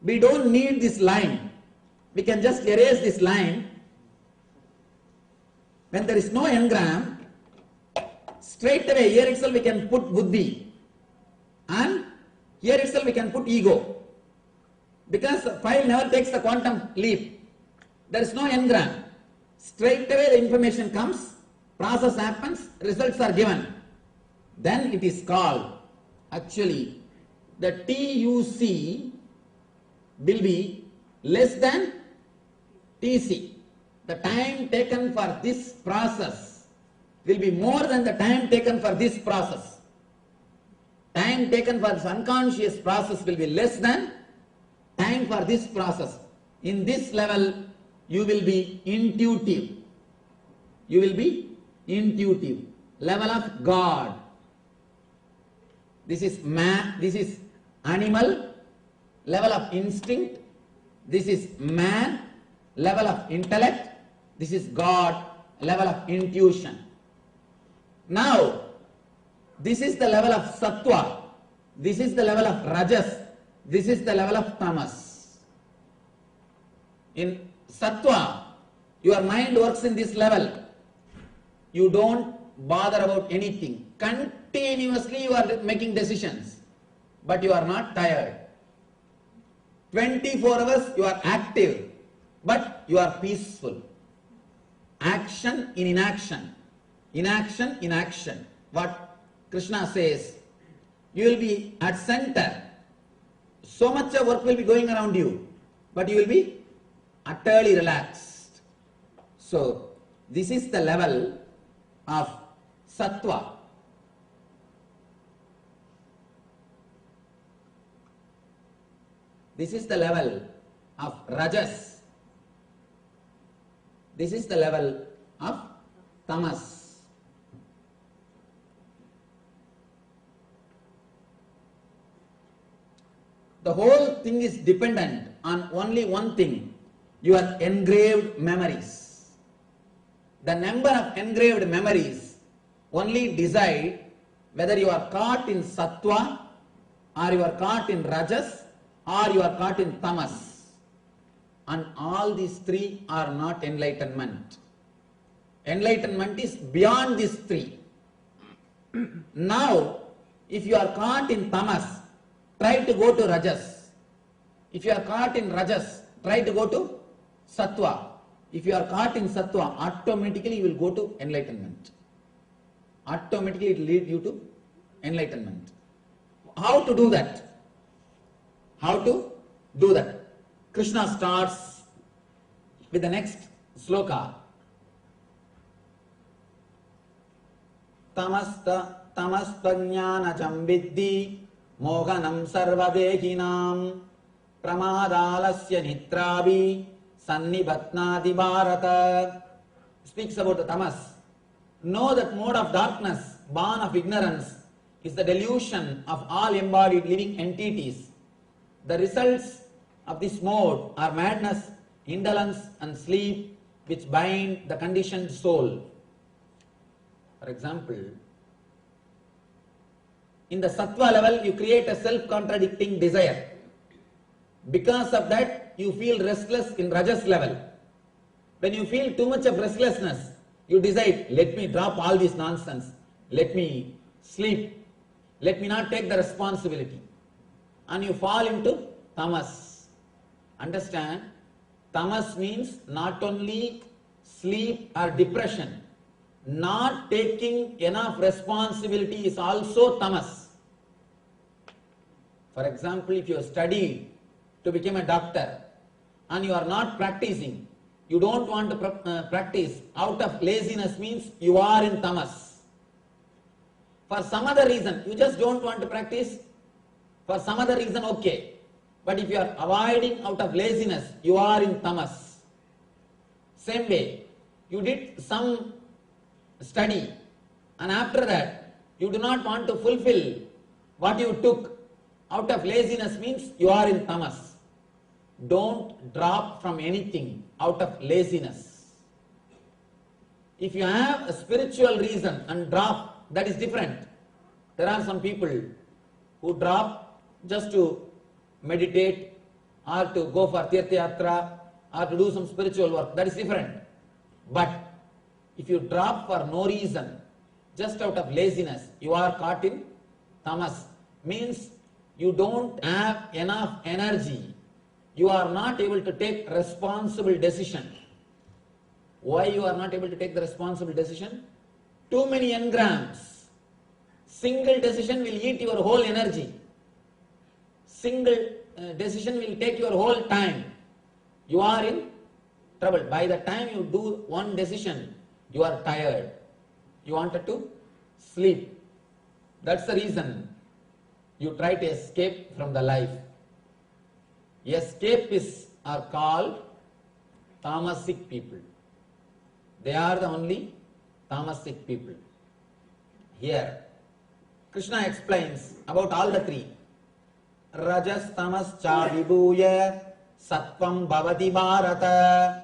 we don't need this line. We can just erase this line. When there is no engram, straight away here itself we can put buddhi, and here itself we can put ego, because the file never takes the quantum leap. There is no engram. Straight away the information comes, process happens, results are given. Then it is called, actually, the TUC will be less than TC. The time taken for this process will be more than the time taken for this process. Time taken for this unconscious process will be less than time for this process. In this level, you will be intuitive. You will be intuitive. Level of God. This is man, this is animal, level of instinct. This is man, level of intellect. This is God, level of intuition. Now, this is the level of sattva. This is the level of rajas. This is the level of tamas. In sattva, your mind works in this level. You don't bother about anything. Continuously you are making decisions, but you are not tired. 24 hours you are active, but you are peaceful. Action in inaction. Inaction in action. What Krishna says, you will be at center. So much of work will be going around you, but you will be utterly relaxed. So, this is the level of sattva. This is the level of rajas. This is the level of tamas. The whole thing is dependent on only one thing, your engraved memories. The number of engraved memories only decide whether you are caught in sattva, or you are caught in rajas, or you are caught in tamas. And all these three are not enlightenment. Enlightenment is beyond these three. Now, if you are caught in tamas, try to go to rajas. If you are caught in rajas, try to go to sattva. If you are caught in sattva, automatically you will go to enlightenment. Automatically it will lead you to enlightenment. How to do that? How to do that? Krishna starts with the next sloka. Tamasta jnanacham viddhi mohanam sarvadehinam pramadalasya nitravi sannibatnadi bharata. Speaks about the tamas. Know that mode of darkness, born of ignorance, is the delusion of all embodied living entities. The results of this mode are madness, indolence and sleep, which bind the conditioned soul. For example, in the sattva level, you create a self-contradicting desire. Because of that, you feel restless in rajas level. When you feel too much of restlessness, you decide, let me drop all this nonsense, let me sleep, let me not take the responsibility. And you fall into tamas. Understand? Tamas means not only sleep or depression, not taking enough responsibility is also tamas. For example, if you study to become a doctor and you are not practicing, you don't want to practice out of laziness, means you are in tamas. For some other reason, you just don't want to practice. For some other reason, okay. But if you are avoiding out of laziness, you are in tamas. Same way, you did some study and after that, you do not want to fulfill what you took out of laziness, means you are in tamas. Don't drop from anything out of laziness. If you have a spiritual reason and drop, that is different. There are some people who drop just to meditate or to go for Tirtha Yatra or to do some spiritual work. That is different. But if you drop for no reason, just out of laziness, you are caught in tamas. Means you don't have enough energy. You are not able to take responsible decision. Why you are not able to take the responsible decision? Too many engrams. Single decision will eat your whole energy. Single decision will take your whole time. You are in trouble. By the time you do one decision, you are tired. You wanted to sleep. That's the reason you try to escape from the life. Escapists are called tamasic people. They are the only tamasic people. Here, Krishna explains about all the three. Rajas tamas cha vibhuya sattvam bhavati bharata.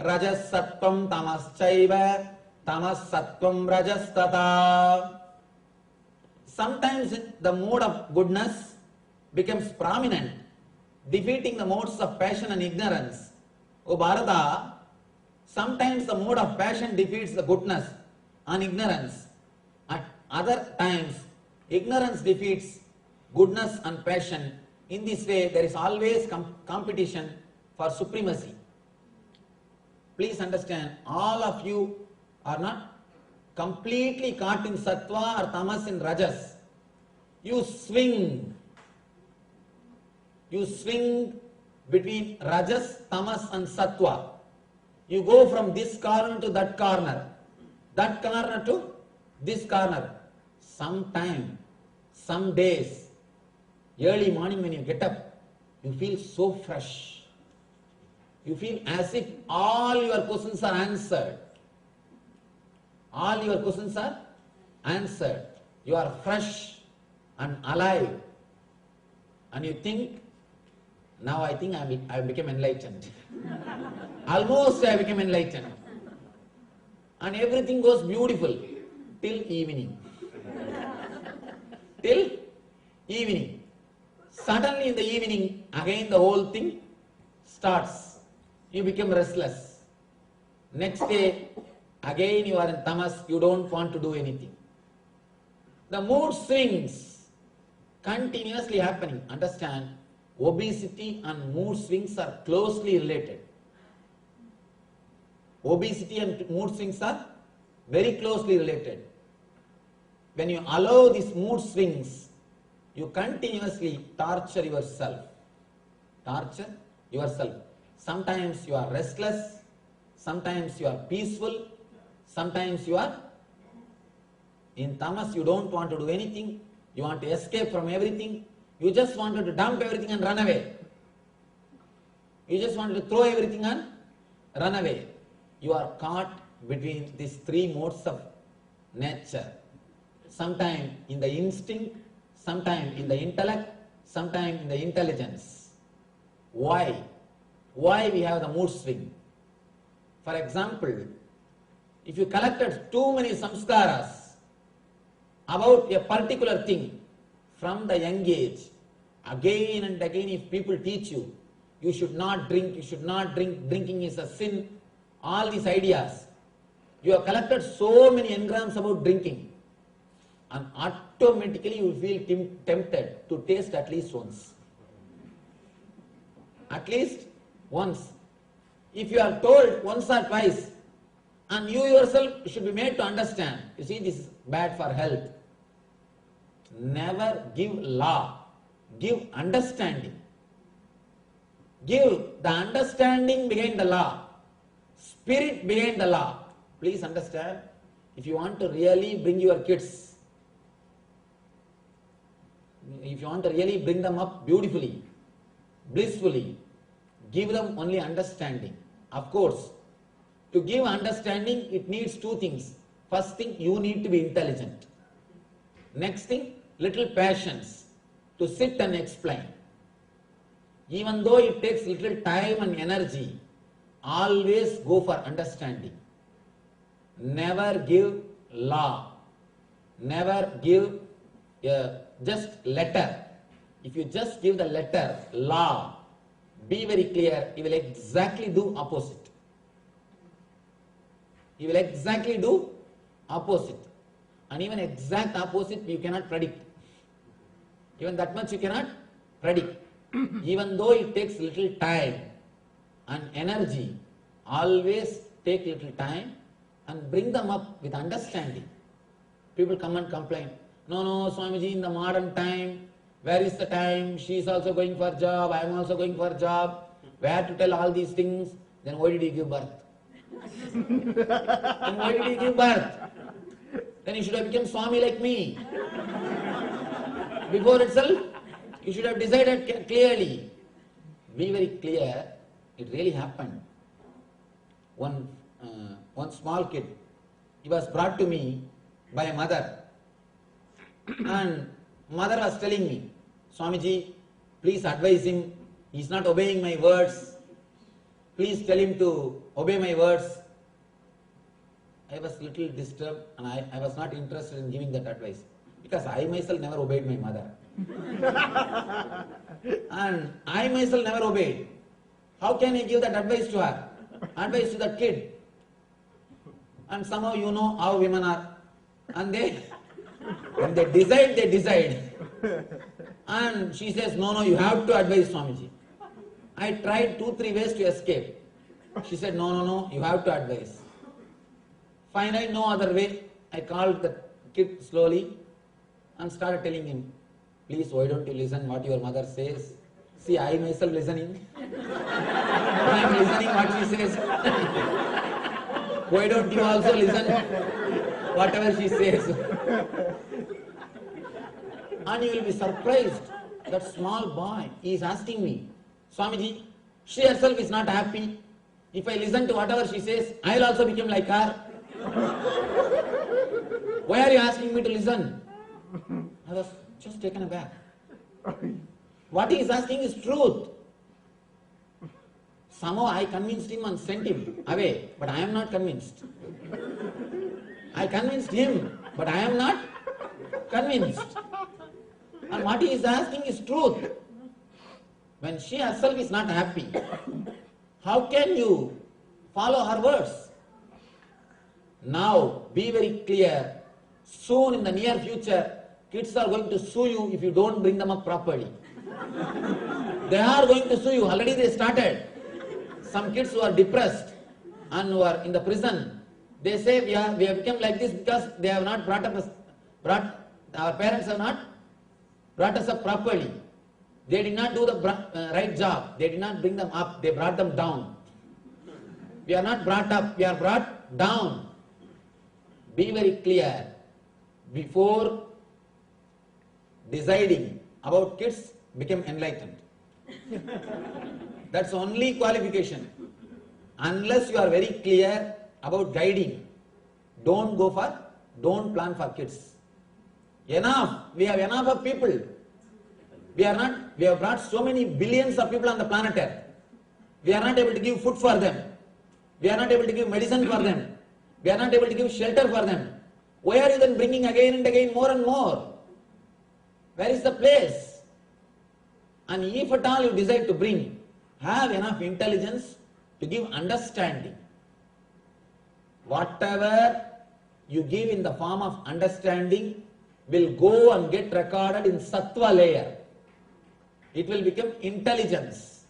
Rajas sattvam tamas chaiva tamas sattvam rajas tata. Sometimes the mode of goodness becomes prominent, defeating the modes of passion and ignorance. O Bharata, sometimes the mode of passion defeats the goodness and ignorance. At other times, ignorance defeats goodness and passion. In this way, there is always competition for supremacy. Please understand, all of you are not completely caught in sattva or tamas in rajas. You swing between rajas, tamas and sattva. You go from this corner to that corner to this corner. Sometime, some days, early morning when you get up, you feel so fresh. You feel as if all your questions are answered. All your questions are answered. You are fresh and alive. And you think Now I think I became enlightened. Almost I became enlightened. And everything goes beautiful till evening. Till evening. Suddenly in the evening, again the whole thing starts. You become restless. Next day, again you are in tamas, you don't want to do anything. The mood swings continuously happening. Understand, obesity and mood swings are closely related. Obesity and mood swings are very closely related. When you allow these mood swings, you continuously torture yourself. Torture yourself. Sometimes you are restless, sometimes you are peaceful, sometimes you are in tamas, you don't want to do anything, you want to escape from everything, you just wanted to dump everything and run away. You just wanted to throw everything and run away. You are caught between these three modes of nature. Sometime in the instinct, sometime in the intellect, sometime in the intelligence. Why? Why we have the mood swing? For example, if you collected too many samskaras about a particular thing from the young age, again and again if people teach you, you should not drink, drinking is a sin, all these ideas, you have collected so many engrams about drinking, and automatically you feel tempted to taste at least once. At least once. If you are told once or twice, and you yourself should be made to understand, you see this is bad for health. Never give law, give understanding. Give the understanding behind the law, spirit behind the law. Please understand, if you want to really bring your kids, if you want to really bring them up beautifully, blissfully, give them only understanding. Of course, to give understanding, it needs two things. First thing, you need to be intelligent. Next thing, little patience to sit and explain. Even though it takes little time and energy, always go for understanding. Never give law. Never give just letter. If you just give the letter, law, be very clear, you will exactly do opposite. You will exactly do opposite. And even exact opposite you cannot predict. Even that much you cannot predict. Even though it takes little time and energy, always take little time and bring them up with understanding. People come and complain, no, Swamiji, in the modern time, where is the time? She is also going for job, I am also going for job. Where to tell all these things? Then why did you give birth? Then why did you give birth? Then you should have become Swami like me. Before itself, you should have decided clearly. Be very clear, it really happened. One small kid, he was brought to me by a mother. And mother was telling me, Swamiji, please advise him, he is not obeying my words. Please tell him to obey my words. I was little disturbed and I was not interested in giving that advice. Because I myself never obeyed my mother. And I myself never obeyed. How can I give that advice to her? Advice to that kid? And somehow you know how women are. And when they decide. And she says, no, you have to advise Swamiji. I tried 2-3 ways to escape. She said, no, you have to advise. Finally, no other way. I called the kid slowly and started telling him, please, why don't you listen what your mother says? See, I myself listening. I am listening what she says. Why don't you also listen whatever she says? And you will be surprised. That small boy, he is asking me, Swamiji, she herself is not happy. If I listen to whatever she says, I will also become like her. Why are you asking me to listen? I was just taken aback. What he is asking is truth. Somehow I convinced him and sent him away, but I am not convinced. I convinced him, but I am not convinced. And what he is asking is truth. When she herself is not happy, how can you follow her words? Now, be very clear. Soon in the near future, kids are going to sue you if you don't bring them up properly. They are going to sue you. Already they started. Some kids who are depressed and who are in the prison, they say we have become like this because they have not our parents have not brought us up properly. They did not do the right job. They did not bring them up. They brought them down. We are not brought up. We are brought down. Be very clear. Before deciding about kids, become enlightened. That's only qualification. Unless you are very clear about guiding, don't plan for kids. Enough. We have enough of people. We have brought so many billions of people on the planet Earth. We are not able to give food for them. We are not able to give medicine for them. We are not able to give shelter for them. Why are you then bringing again and again more and more? Where is the place? And if at all you decide to bring, have enough intelligence to give understanding. Whatever you give in the form of understanding will go and get recorded in sattva layer. It will become intelligence.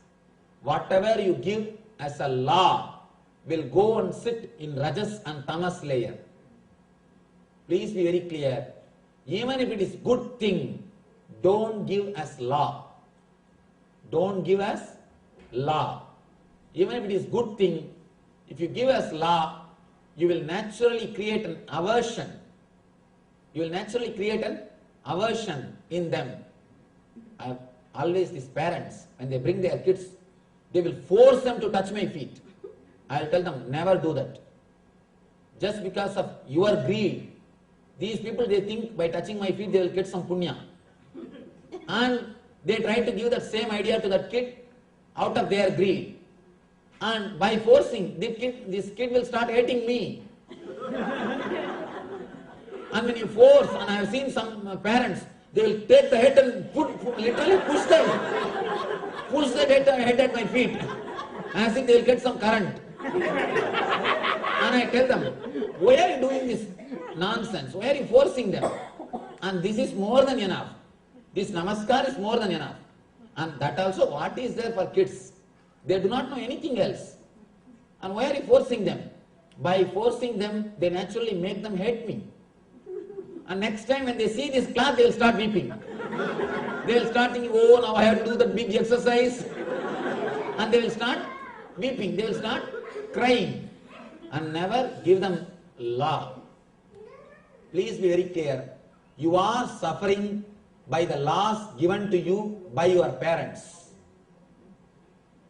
Whatever you give as a law will go and sit in rajas and tamas layer. Please be very clear. Even if it is good thing, don't give as law. Don't give as law. Even if it is good thing, if you give as law, you will naturally create an aversion. You will naturally create an aversion in them. Always these parents, when they bring their kids, they will force them to touch my feet. I will tell them, never do that. Just because of your greed. These people, they think by touching my feet, they will get some punya. And they try to give that same idea to that kid out of their greed. And by forcing, this kid will start hating me. And when you force, and I have seen some parents, they will take the head and literally push the head at my feet, as if they will get some current. And I tell them, why are you doing this nonsense? Why are you forcing them? And this is more than enough. This namaskar is more than enough. And that also, what is there for kids? They do not know anything else. And why are you forcing them? By forcing them, they naturally make them hate me. And next time when they see this cloth, they will start weeping. They will start thinking, oh, now I have to do that big exercise. And they will start weeping. They will start crying. And never give them law. Please be very clear. You are suffering by the laws given to you by your parents.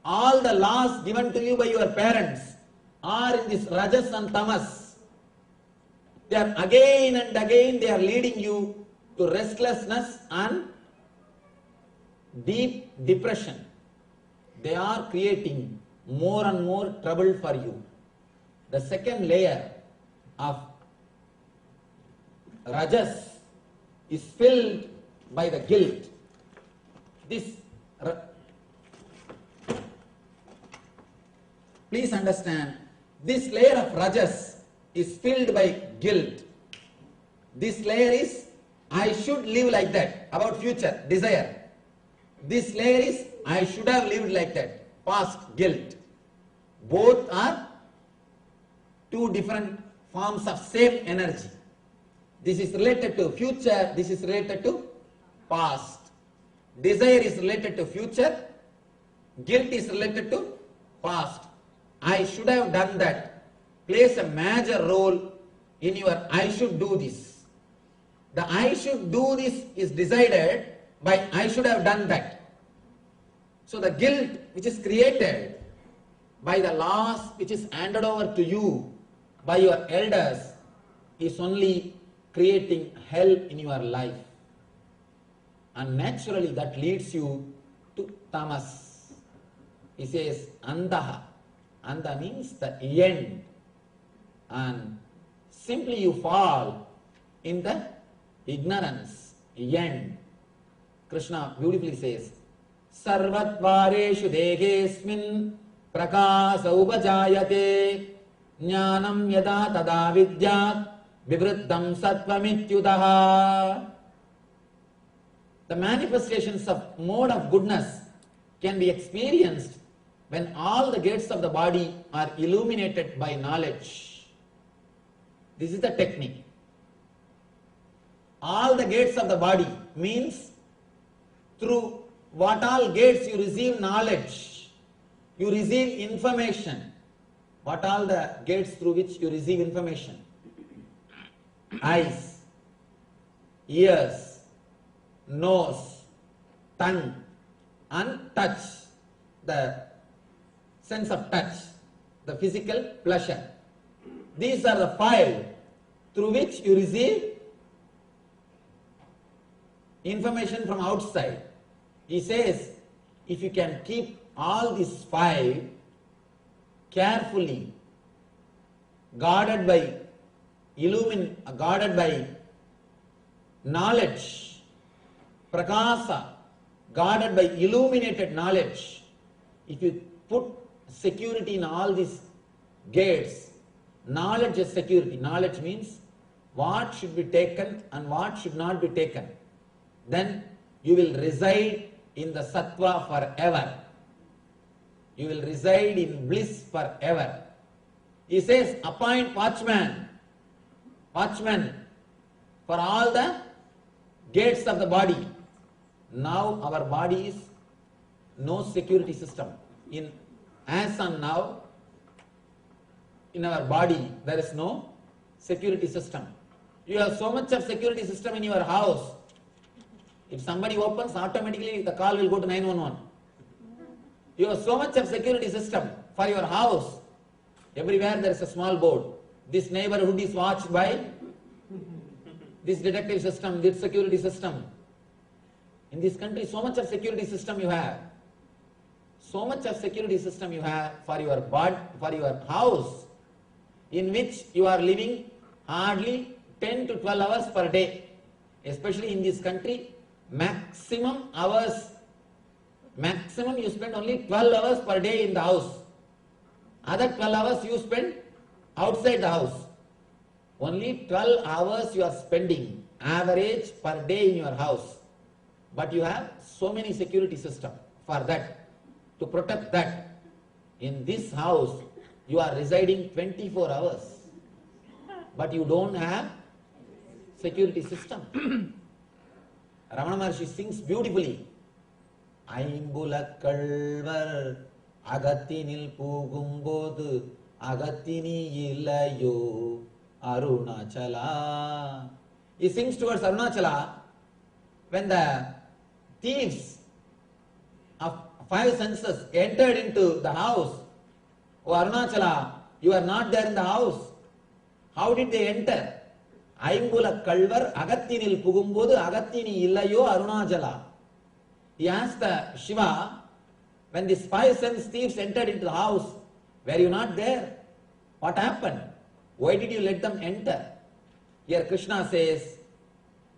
All the laws given to you by your parents are in this rajas and tamas. They are again and again, they are leading you to restlessness and deep depression. They are creating more and more trouble for you. The second layer of rajas is filled by the guilt. Please understand, this layer of rajas is filled by guilt. This layer is, I should live like that, about future, desire. This layer is, I should have lived like that, past, guilt. Both are two different forms of same energy. This is related to future, this is related to past. Desire is related to future, guilt is related to past. I should have done that plays a major role in your I should do this. The I should do this is decided by I should have done that. So the guilt which is created by the laws which is handed over to you by your elders is only creating hell in your life. And naturally that leads you to tamas. He says antaha. Anta means the end. And simply you fall in the ignorance, end. Krishna beautifully says, Sarvatvareshu dehesmin prakasa upajayate jnanam yada tada vidyat vivriddham sattvamityudaha. The manifestations of mode of goodness can be experienced when all the gates of the body are illuminated by knowledge. This is the technique. All the gates of the body means through what all gates you receive knowledge, you receive information. What all the gates through which you receive information? Eyes, ears, nose, tongue, and touch, the sense of touch, the physical pleasure. These are the five through which you receive information from outside. He says, if you can keep all these five carefully guarded by knowledge, prakasa, guarded by illuminated knowledge, if you put security in all these gates, knowledge is security. Knowledge means what should be taken and what should not be taken. Then you will reside in the sattva forever. You will reside in bliss forever. He says, appoint watchman for all the gates of the body. Now our body is no security system. As on now, in our body there is no security system. You have so much of security system in your house. If somebody opens, automatically the call will go to 911. You have so much of security system for your house. Everywhere there is a small board. This neighborhood is watched by this detective system, this security system. In this country, so much of security system you have. So much of security system you have for your house, in which you are living hardly 10 to 12 hours per day. Especially in this country, maximum you spend only 12 hours per day in the house. Other 12 hours you spend outside the house. Only 12 hours you are spending average per day in your house. But you have so many security system for that, to protect that. In this house, you are residing 24 hours. But you don't have security system. Ramana Maharshi sings beautifully. Aimbula kalvar agathinil pugumbodhu agathini illayo Arunachala. He sings towards Arunachala when the thieves of five senses entered into the house. Oh Arunachala, you are not there in the house. How did they enter? Aimbula kalvar agathinil pugumbodu agathini illayo Arunachala. He asked the Shiva, when these five sense thieves entered into the house, were you not there? What happened? Why did you let them enter? Here Krishna says,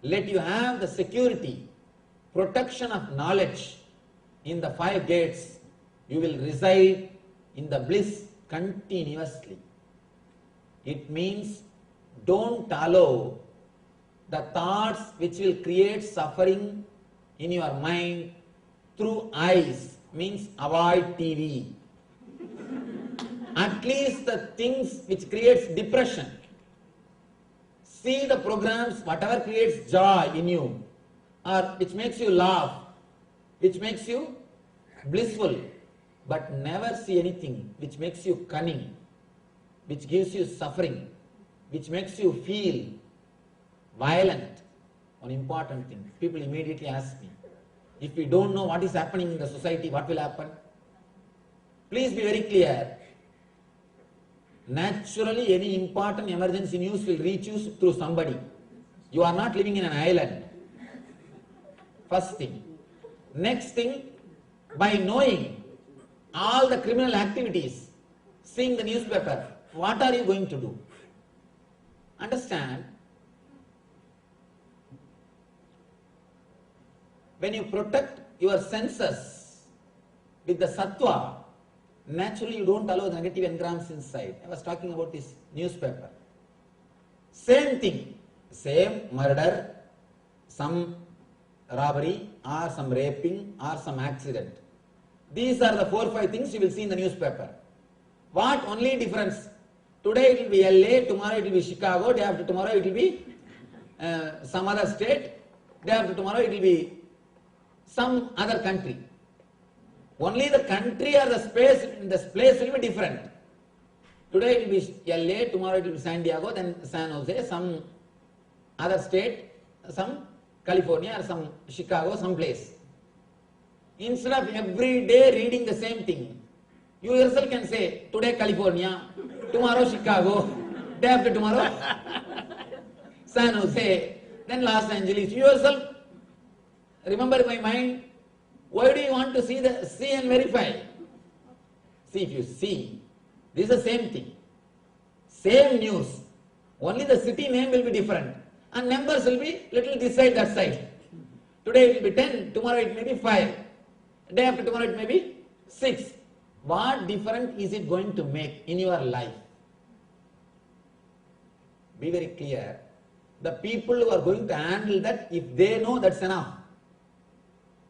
let you have the security, protection of knowledge in the five gates. You will reside in the bliss continuously. It means don't allow the thoughts which will create suffering in your mind through eyes, means avoid TV. At least the things which creates depression. See the programs, whatever creates joy in you, or which makes you laugh, which makes you blissful, but never see anything which makes you cunning, which gives you suffering, which makes you feel violent. One important thing, people immediately ask me, if we don't know what is happening in the society, what will happen? Please be very clear. Naturally, any important emergency news will reach you through somebody. You are not living in an island. First thing. Next thing, by knowing all the criminal activities, seeing the newspaper, what are you going to do? Understand? When you protect your senses with the sattva, naturally you don't allow negative engrams inside. I was talking about this newspaper. Same thing, same murder, some robbery or some raping or some accident. These are the 4 or 5 things you will see in the newspaper. What only difference? Today it will be LA, tomorrow it will be Chicago, day after tomorrow it will be some other state, day after tomorrow it will be some other country. Only the country or the space in this place will be different. Today it will be LA, tomorrow it will be San Diego, then San Jose, some other state, some California or some Chicago, some place. Instead of every day reading the same thing, you yourself can say, today California, tomorrow Chicago, day after tomorrow San Jose, then Los Angeles. You yourself remember my mind. Why do you want to see and verify? See, if you see, this is the same thing. Same news. Only the city name will be different. And numbers will be little this side, that side. Today it will be 10, tomorrow it may be 5. Day after tomorrow it may be 6. What difference is it going to make in your life? Be very clear. The people who are going to handle that, if they know, that's enough.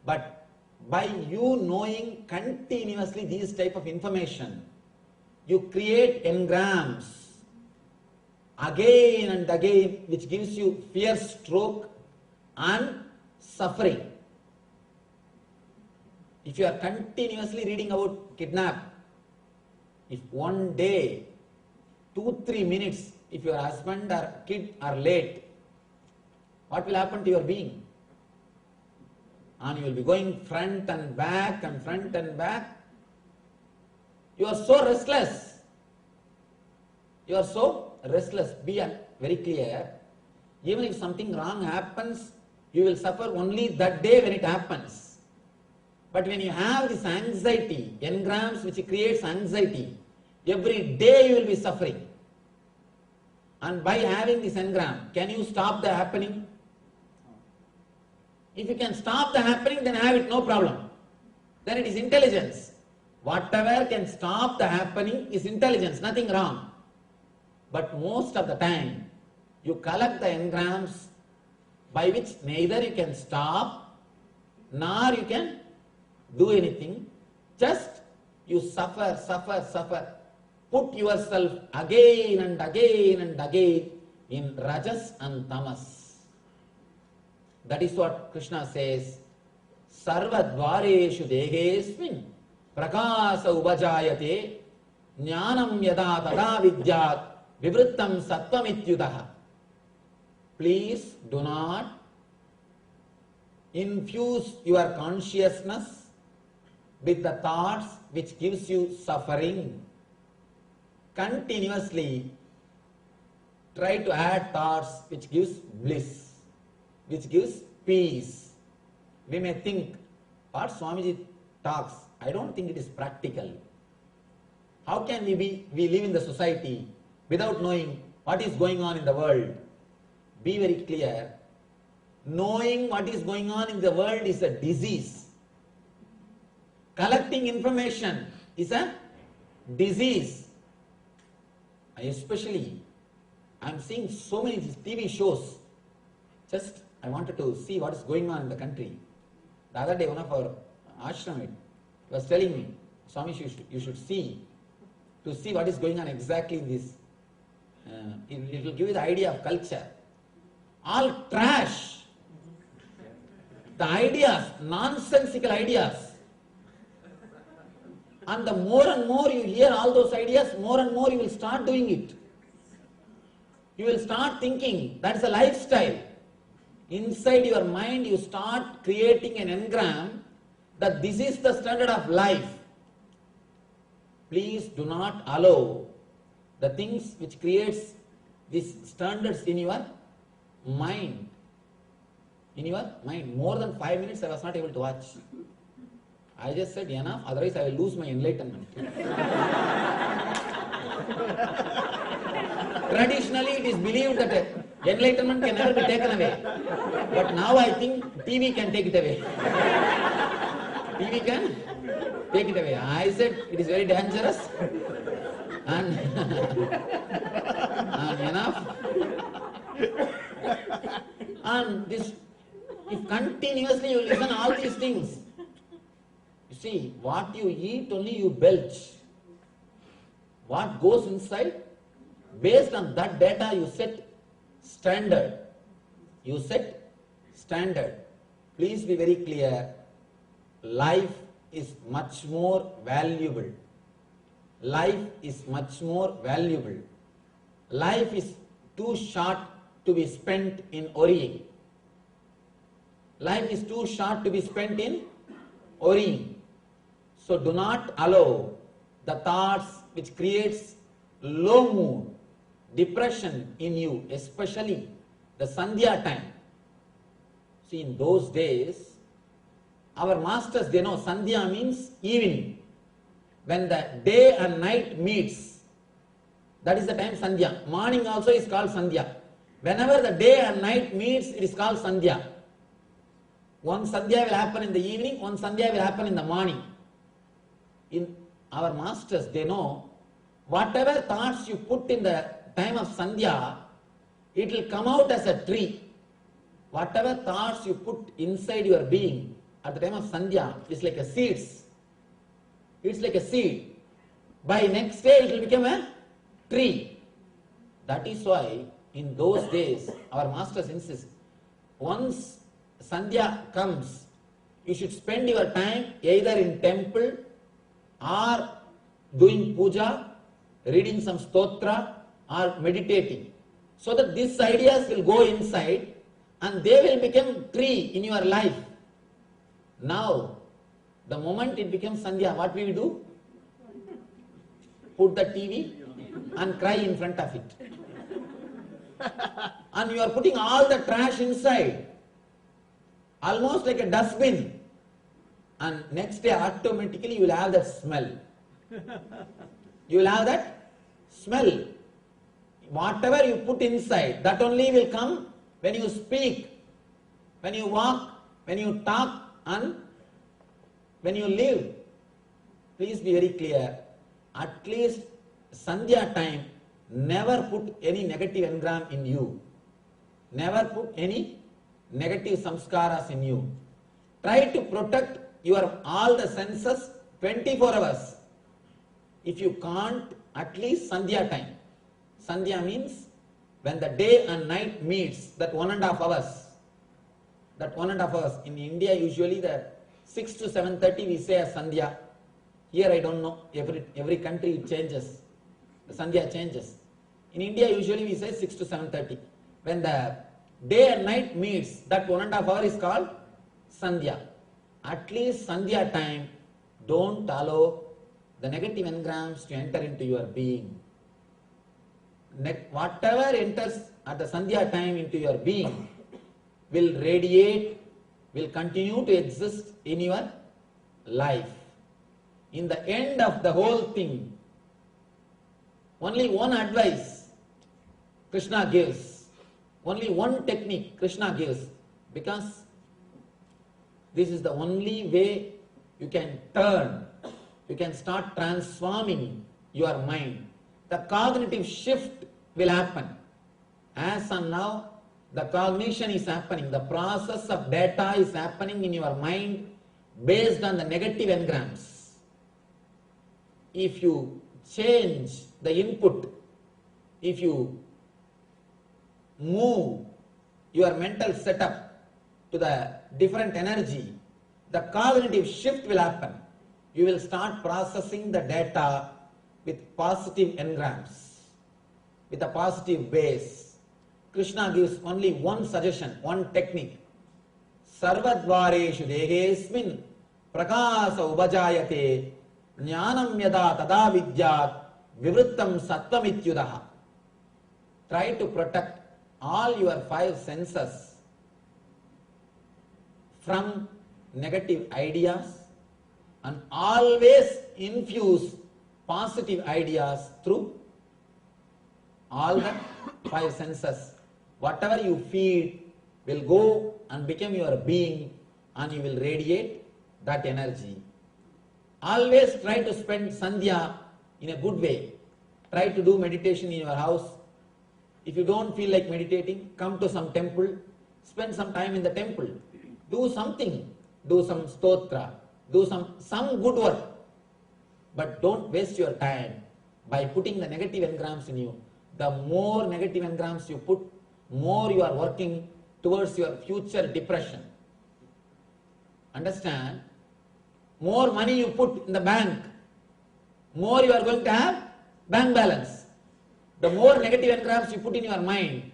But by you knowing continuously these type of information, you create engrams again and again, which gives you fear stroke and suffering. If you are continuously reading about kidnap, if one day, 2-3 minutes, if your husband or kid are late, what will happen to your being? And you will be going front and back and front and back. You are so restless. You are so restless. Be very clear. Even if something wrong happens, you will suffer only that day when it happens. But when you have this anxiety, engrams which creates anxiety, every day you will be suffering. And by having this engram, can you stop the happening? If you can stop the happening, then have it, no problem. Then it is intelligence. Whatever can stop the happening is intelligence, nothing wrong. But most of the time, you collect the engrams by which neither you can stop, nor you can do anything. Just you suffer, suffer, suffer. Put yourself again and again and again in rajas and tamas. That is what Krishna says, Sarva dvareshu degesmin prakasa ubajayate jnanam yada tada vidyat vivrittam sattvam. Please do not infuse your consciousness with the thoughts which gives you suffering. Continuously try to add thoughts which gives bliss, which gives peace. We may think, what Swamiji talks, I don't think it is practical. How can we live in the society without knowing what is going on in the world? Be very clear. Knowing what is going on in the world is a disease. Collecting information is a disease. Especially, I am seeing so many TV shows. Just I wanted to see what is going on in the country. The other day, one of our ashramite was telling me, Swami, you should see what is going on exactly in this. It will give you the idea of culture. All trash. The ideas, nonsensical ideas. And the more and more you hear all those ideas, more and more you will start doing it. You will start thinking, that's a lifestyle. Inside your mind you start creating an engram that this is the standard of life. Please do not allow the things which creates these standards in your mind. In your mind. More than 5 minutes I was not able to watch. I just said enough, otherwise I will lose my enlightenment. Traditionally, it is believed that enlightenment can never be taken away. But now I think TV can take it away. TV can take it away. I said it is very dangerous and, and enough. And this, if continuously you listen all these things, you see, what you eat only you belch. What goes inside, based on that data you set standard. You set standard. Please be very clear. Life is much more valuable. Life is much more valuable. Life is too short to be spent in worrying. Life is too short to be spent in worrying. So do not allow the thoughts which creates low mood, depression in you, especially the Sandhya time. See, in those days, our masters, they know Sandhya means evening. When the day and night meets, that is the time Sandhya. Morning also is called Sandhya. Whenever the day and night meets, it is called Sandhya. One Sandhya will happen in the evening, one Sandhya will happen in the morning. In our masters, they know whatever thoughts you put in the time of Sandhya, it will come out as a tree. Whatever thoughts you put inside your being at the time of Sandhya is like a seeds. It's like a seed. By next day it will become a tree. That is why in those days our masters insist, once Sandhya comes, you should spend your time either in temple or doing puja, reading some stotra or meditating, so that these ideas will go inside and they will become tree in your life. Now, the moment it becomes Sandhya, what we will do? Put the TV and cry in front of it. And you are putting all the trash inside, almost like a dustbin. And next day automatically you will have that smell. You will have that smell. Whatever you put inside, that only will come when you speak, when you walk, when you talk, and when you live. Please be very clear. At least Sandhya time, never put any negative engram in you. Never put any negative samskaras in you. Try to protect your all the senses 24 hours. If you can't, at least Sandhya time. Sandhya means when the day and night meets, that 1.5 hours. That 1.5 hours. In India, usually the 6 to 7:30 we say as Sandhya. Here I don't know. Every country it changes. The Sandhya changes. In India, usually we say 6 to 7:30. When the day and night meets, that 1.5 hour is called Sandhya. At least Sandhya time, don't allow the negative engrams to enter into your being. Whatever enters at the Sandhya time into your being will radiate, will continue to exist in your life. In the end of the whole thing, only one advice Krishna gives, only one technique Krishna gives, because this is the only way you can turn, you can start transforming your mind. The cognitive shift will happen. As and now, the cognition is happening, the process of data is happening in your mind based on the negative engrams. If you change the input, if you move your mental setup to the different energy, the cognitive shift will happen. You will start processing the data with positive engrams, with a positive base. Krishna gives only one suggestion, one technique. Sarvadvareshu dehesmin prakasa ubajayate jnanam yada tada vidyat vivrittam sattvamityudaha. Try to protect all your 5 senses from negative ideas, and always infuse positive ideas through all the five senses. Whatever you feed will go and become your being, and you will radiate that energy. Always try to spend Sandhya in a good way. Try to do meditation in your house. If you don't feel like meditating, come to some temple, spend some time in the temple. Do something. Do some stotra. Do some good work. But don't waste your time by putting the negative engrams in you. The more negative engrams you put, more you are working towards your future depression. Understand? More money you put in the bank, more you are going to have bank balance. The more negative engrams you put in your mind,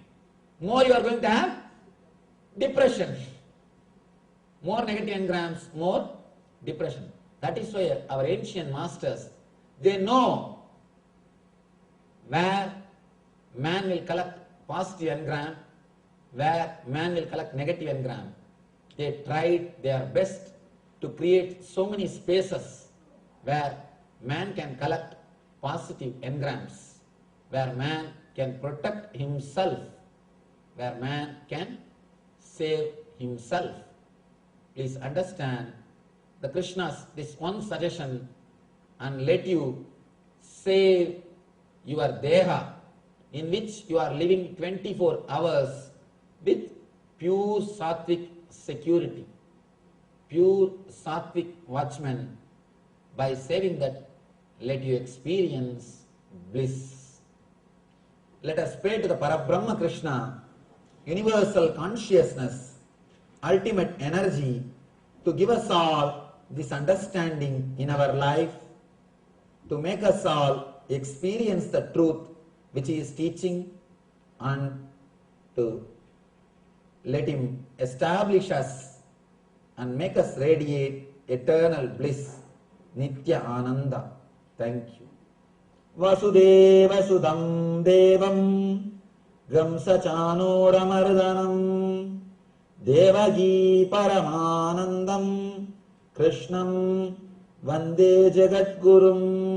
more you are going to have depression. More negative engrams, more depression. That is why our ancient masters, they know where man will collect positive engram, where man will collect negative engram. They tried their best to create so many spaces where man can collect positive engrams, where man can protect himself, where man can save himself. Please understand the Krishna's this one suggestion, and let you save your deha, in which you are living 24 hours with pure sattvic security, pure sattvic watchman. By saving that, let you experience bliss. Let us pray to the Parabrahma Krishna, universal consciousness, ultimate energy, to give us all this understanding in our life, to make us all experience the truth which he is teaching, and to let him establish us and make us radiate eternal bliss, Nitya Ananda. Thank you. Vasudeva Sudam Devam Gamsa Chanoramardanam Devagi Paramanandam Krishnam Vande Jagadgurum.